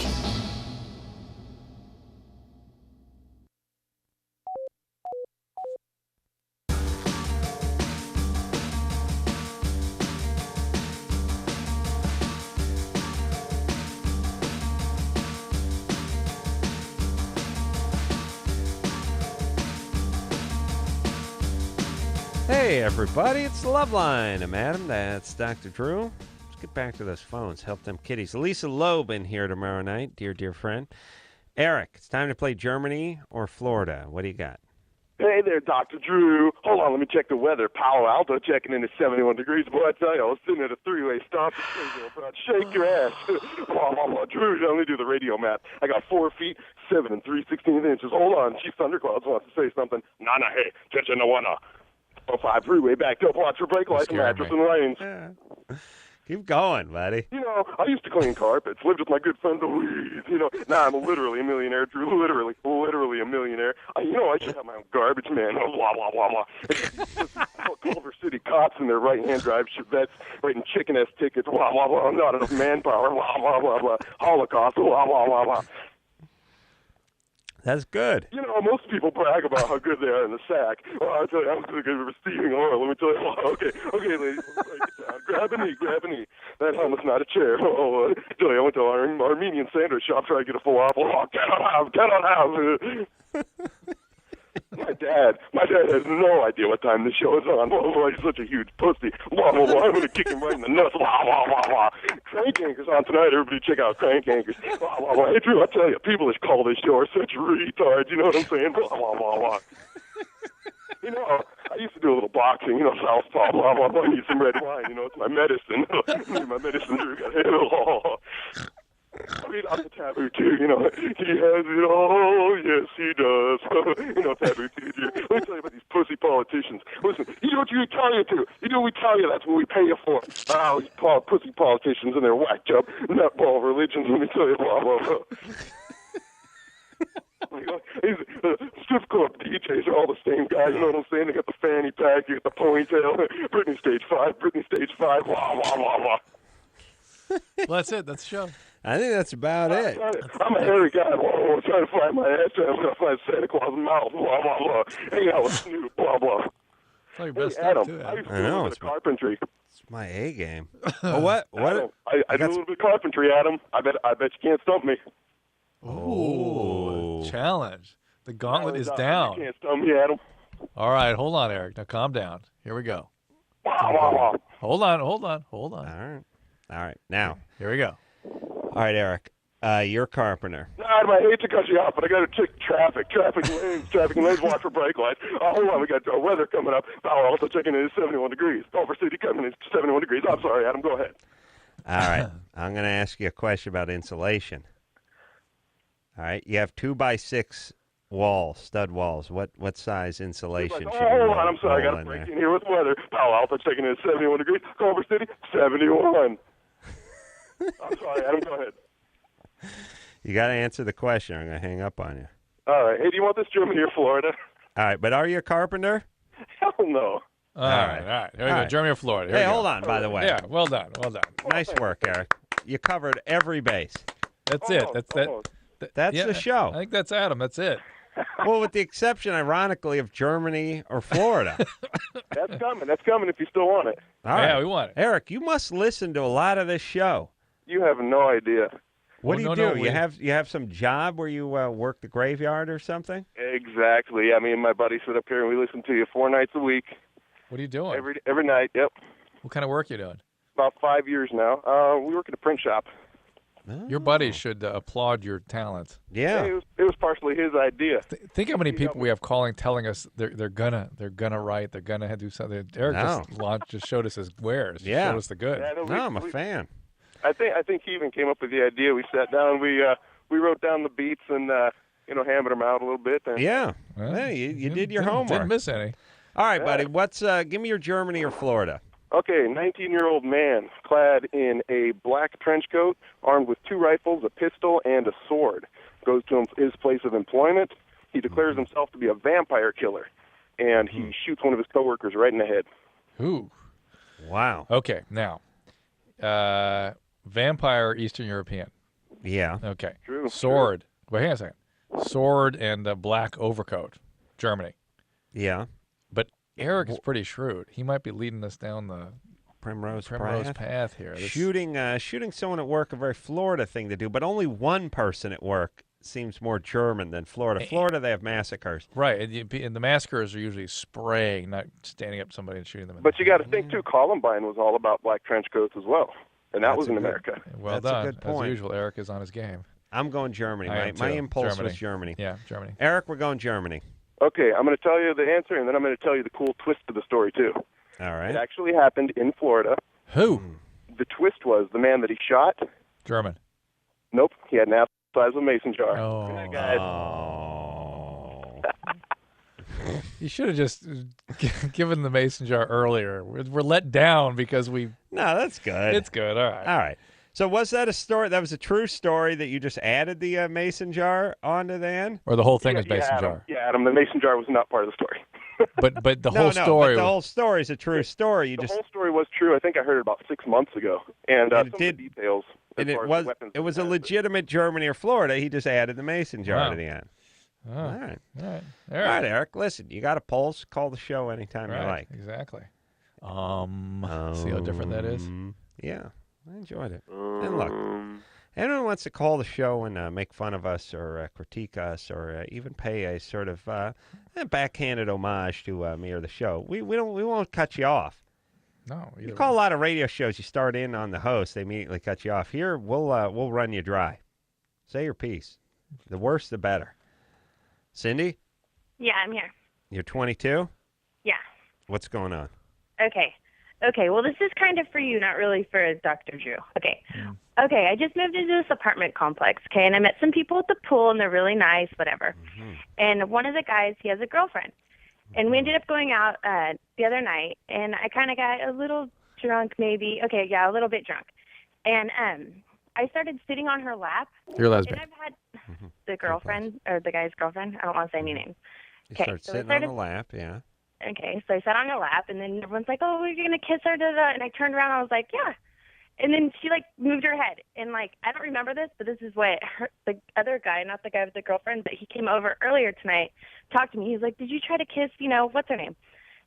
C: Hey, everybody, it's LoveLine. I'm Adam. That's Dr. Drew. Let's get back to those phones. Help them kitties. Lisa Loeb in here tomorrow night, dear friend. Eric, it's time to play Germany or Florida. What do you got?
S: Hey there, Dr. Drew. Hold on, let me check the weather. Palo Alto checking in at 71 degrees. Boy, I tell you, I was sitting at a three-way stop. Shake your ass. Drew, you only do the radio math. I got 4 feet, 7 and 3/16 inches. Hold on, Chief Thunderclouds wants to say something. Nah, hey, attention to one. 05 freeway backed up. Watch for brake lights, mattress and lanes.
C: Yeah. Keep going, buddy.
S: You know, I used to clean carpets, lived with my good friend Louise. You know, now I'm literally a millionaire, Drew. Literally a millionaire. I should have my own garbage man. Blah, blah, blah, blah. Culver City cops in their right-hand drive Chevettes writing chicken-ass tickets. Blah, blah, blah. Not enough manpower. Blah, blah, blah, blah. Holocaust. Blah, blah, blah, blah.
C: That's good.
S: You know, most people brag about how good they are in the sack. Well, I'll tell you, I'm so good at receiving oil. Let me tell you. Okay, ladies, break it down. Grab a knee. That helmet's not a chair. I tell you, I went to an Armenian sandwich shop trying to get a falafel. Cannot have. My dad has no idea what time the show is on. He's such a huge pussy. I'm going to kick him right in the nuts. Crank Anchors on tonight. Everybody check out Crank Anchors. Hey, Drew, I tell you, people that call this show are such retards. You know what I'm saying? You know, I used to do a little boxing, southpaw, blah, blah, blah. I need some red wine, it's my medicine. My medicine, Drew, got hit. I mean, I'm the taboo too, he has it all, yes he does. Taboo too, Drew. Let me tell you about these pussy politicians. Listen, you know what you Italian do? You know what we tell you, that's what we pay you for. These pussy politicians and their whack job nutball religions, let me tell you, blah, blah, blah. Strip club DJs are all the same guy, you know what I'm saying? They got the fanny pack, you got the ponytail, Britney stage 5, blah, blah, blah, blah.
D: Well, that's it. That's the show.
C: I think that's about it.
S: I'm a hairy guy. I'm trying to find my ass. I'm going to find Santa Claus' mouth. Blah, blah, blah. Hang out with Snoop. Blah, blah.
D: Your best
S: Adam,
D: too,
S: I used to do a little bit of carpentry.
C: It's my A game. What?
S: Adam, I do a little bit of carpentry, Adam. I bet you can't stump me.
D: Ooh, challenge. The gauntlet is down.
S: You can't stump me, Adam.
D: All right, hold on, Eric. Now calm down. Here we go. Hold on.
C: All right. Now.
D: Here we go.
C: All right, Eric. You're a carpenter.
S: Adam, I hate to cut you off, but I got to check traffic lanes, watch for brake lights. Hold on, we got weather coming up. Palo Alto checking in at 71 degrees. Culver City coming in at 71 degrees. I'm sorry, Adam, go ahead.
C: All right. I'm going to ask you a question about insulation. All right. You have 2x6 walls, stud walls. What size insulation should you
S: hold on, I'm sorry. I got to break in here with weather. Palo Alto checking in at 71 degrees. Culver City, 71. I'm sorry, Adam, go ahead.
C: You got to answer the question. I'm going to hang up on you.
S: All right. Hey, do you want this Germany or Florida?
C: All right, but are you a carpenter?
S: Hell no.
D: All right. Here we go. Germany or Florida.
C: Hey, hold on, by the way.
D: Yeah, well done.
C: Nice work, Eric. You covered every base.
D: That's it.
C: That's the show.
D: I think that's Adam. That's it.
C: Well, with the exception, ironically, of Germany or Florida.
S: That's coming if you still want it.
C: All right.
D: Yeah, we want it.
C: Eric, you must listen to a lot of this show.
S: You have no idea.
C: What do you do? You have some job where you work the graveyard or something?
S: Exactly. Yeah, me and my buddy sit up here and we listen to you 4 nights a week.
D: What are you doing?
S: Every night, yep.
D: What kind of work are you doing?
S: About 5 years now. We work at a print shop.
C: Oh.
D: Your buddies should applaud your talent.
C: Yeah.
S: It was partially his idea.
D: Think how many people we have calling, telling us they're gonna write, they're gonna do something. Eric just showed us his wares.
C: Yeah.
D: Showed us the good.
S: Yeah,
C: I'm a fan.
S: I think he even came up with the idea. We sat down, we wrote down the beats and hammered them out a little bit. And
C: yeah. Well, you did your homework.
D: Didn't miss any.
C: All right, buddy. Give me your Germany or Florida?
S: Okay, 19-year-old man clad in a black trench coat, armed with 2 rifles, a pistol, and a sword, goes to his place of employment. He declares himself to be a vampire killer, and he shoots one of his coworkers right in the head.
D: Ooh.
C: Wow.
D: Okay, now, vampire Eastern European.
C: Yeah.
D: Okay.
S: True.
D: Sword. Wait, hang on a second. Sword and a black overcoat. Germany.
C: Yeah.
D: But Eric is pretty shrewd. He might be leading us down the
C: Primrose
D: path here.
C: Shooting someone at work, a very Florida thing to do, but only one person at work seems more German than Florida. Florida, they have massacres.
D: Right, and the massacres are usually spraying, not standing up to somebody and shooting them.
S: But you got to think, too, Columbine was all about black trench coats as well. And that was in America.
D: Well
C: That's
D: done.
C: a good point.
D: As usual, Eric is on his game.
C: I'm going Germany. My impulse was Germany.
D: Yeah, Germany.
C: Eric, we're going Germany.
S: Okay, I'm going to tell you the answer, and then I'm going to tell you the cool twist to the story, too.
C: All right.
S: It actually happened in Florida.
D: Who?
S: The twist was the man that he shot.
D: German.
S: Nope, he had an apple size of a mason jar.
D: You should have just given the mason jar earlier. We're let down because we...
C: No, that's good.
D: It's good. All right.
C: All right. So was that a story? That was a true story that you just added the mason jar onto then?
D: Or the whole thing is mason jar?
S: Yeah, Adam, the mason jar was not part of the story.
D: But the whole story...
C: But the whole story is a true story.
S: The whole story was true. I think I heard it about 6 months ago. And some of the details...
C: And it was a legitimate Germany or Florida. He just added the mason jar to the end.
D: Oh.
C: All right.
D: All
C: right, Eric. Listen, you got a pulse. Call the show anytime you like.
D: Exactly. See how different that is?
C: Yeah, I enjoyed it. And look, anyone wants to call the show and make fun of us or critique us or even pay a sort of backhanded homage to me or the show, we won't cut you off.
D: No,
C: you call a lot of radio shows. You start in on the host, they immediately cut you off. Here, we'll run you dry. Say your piece. The worse, the better. Cindy,
T: Yeah, I'm here.
C: you're 22.
T: Yeah.
C: What's going on?
T: Okay. Well, this is kind of for you, not really for Dr. Drew. Okay. I just moved into this apartment complex, okay, and I met some people at the pool, and they're really nice, whatever. And one of the guys, he has a girlfriend. And we ended up going out the other night, and I kind of got a little drunk, maybe. Okay, yeah, a little bit drunk. And I started sitting on her lap.
D: You're lesbian.
T: And I've had the girlfriend, or the guy's girlfriend. I don't want to say any names.
C: You
T: Okay,
C: start
T: so
C: sitting on the lap, yeah.
T: Okay, so I sat on her lap, and then everyone's like, oh, we're going to kiss her, and I turned around, and I was like, yeah. And then she, moved her head. And, I don't remember this, but this is what the other guy, not the guy with the girlfriend, but he came over earlier tonight, talked to me. He's like, did you try to kiss, what's her name?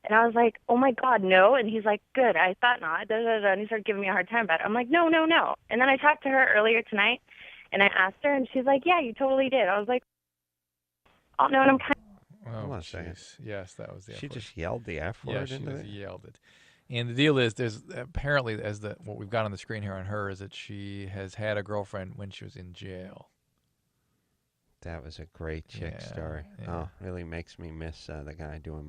T: And I was like, oh, my God, no. And he's like, good, I thought not. And he started giving me a hard time about it. I'm like, no. And then I talked to her earlier tonight, and I asked her, and she's like, yeah, you totally did. I was like, oh, no, and I'm kind of...
D: Oh, jeez. Yes, that was the F word.
C: She just yelled the F word
D: Yeah, she
C: into
D: just
C: it?
D: yelled it. And the deal is, there's apparently, what we've got on the screen here on her is that she has had a girlfriend when she was in jail.
C: That was a great chick story.
D: Yeah.
C: Oh, really makes me miss the guy doing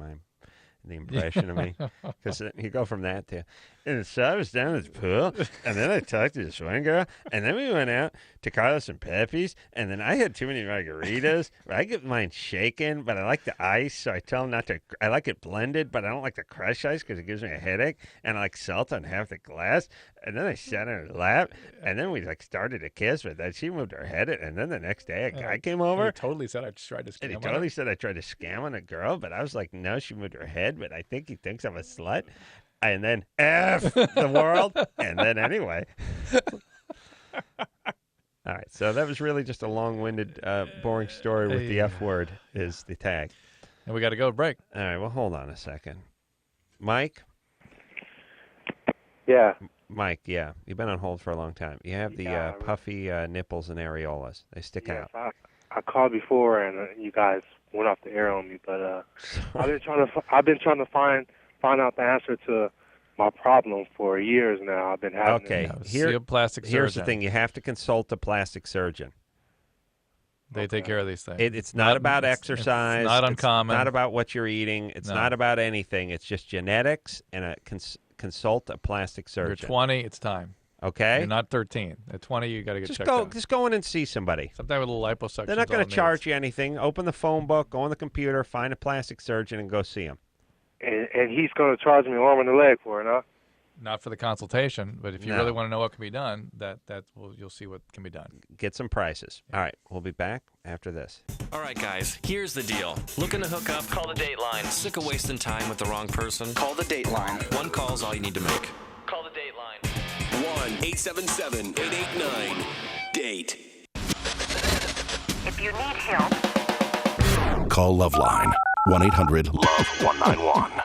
C: the impression of me. Because you go from that to, and so I was down at the pool, and then I talked to this one girl, and then we went out to Carlos and Pepe's, and then I had too many margaritas. I get mine shaken, but I like the ice, so I tell them not to. I like it blended, but I don't like the crushed ice because it gives me a headache, and I like salt on half the glass. And then I sat on her lap, and then we started to kiss, but then she moved her head, and then the next day a guy came over.
D: He totally said I tried to scam
C: And he
D: on her.
C: totally said I tried to scam on a girl, but I was like, no, she moved her head, but I think he thinks I'm a slut. And then F the world. And then anyway. All right. So that was really just a long-winded, boring story with the F word is the tag.
D: And we got to go to break.
C: All right. Well, hold on a second. Mike?
U: Yeah.
C: Mike, yeah. You've been on hold for a long time. You have the puffy nipples and areolas. They stick out.
U: I called before and you guys went off the air on me, but I've been trying to find out the answer to my problem for years now. I've been having
C: here's the thing: you have to consult a plastic surgeon.
D: They take care of these things.
C: It's not about exercise.
D: It's not uncommon.
C: It's not about what you're eating. It's not about anything. It's just genetics and consult a plastic surgeon.
D: You're 20. It's time.
C: Okay.
D: You're not 13. At 20, you got to get checked
C: out.
D: out.
C: Just go in and see somebody.
D: Sometimes with a little liposuction.
C: They're not going to charge you anything. Open the phone book, go on the computer, find a plastic surgeon, and go see him.
U: And he's going to charge me an arm and a leg for it, huh?
D: Not for the consultation, but if you really want to know what can be done, you'll see what can be done.
C: Get some prices. All right, we'll be back after this.
M: All right, guys, here's the deal. Looking to hook up? Call the Dateline. Sick of wasting time with the wrong person? Call the Dateline. One call's all you need to make. Call the Dateline.
G: 1-877-889-DATE.
V: If you need help,
G: call LoveLine. 1-800-LOVE-191.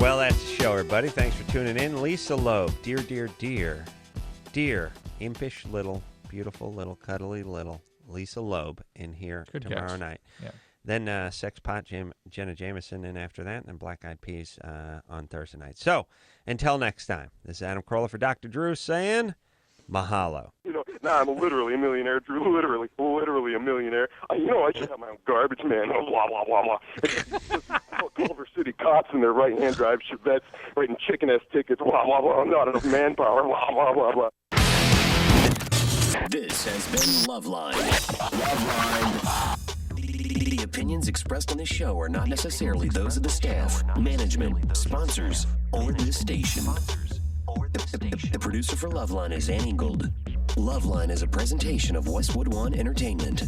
C: Well, that's the show, everybody. Thanks for tuning in. Lisa Loeb, dear, impish little, beautiful little, cuddly little Lisa Loeb in here tomorrow night.
D: Yeah.
C: Then Sex Pot, Jenna Jameson, and after that, and Black Eyed Peas on Thursday night. So, until next time, this is Adam Carolla for Dr. Drew saying mahalo.
S: I'm literally a millionaire, Drew. Literally a millionaire. I should have my own garbage man. Blah, blah, blah, blah. Culver City cops in their right-hand drive Chevettes writing chicken-ass tickets. Blah, blah, blah. Not enough manpower. Blah, blah, blah, blah.
G: This has been LoveLine. LoveLine. The opinions expressed on this show are not necessarily those of the staff, management, sponsors, or this station. The producer for LoveLine is Annie Gold. LoveLine is a presentation of Westwood One Entertainment.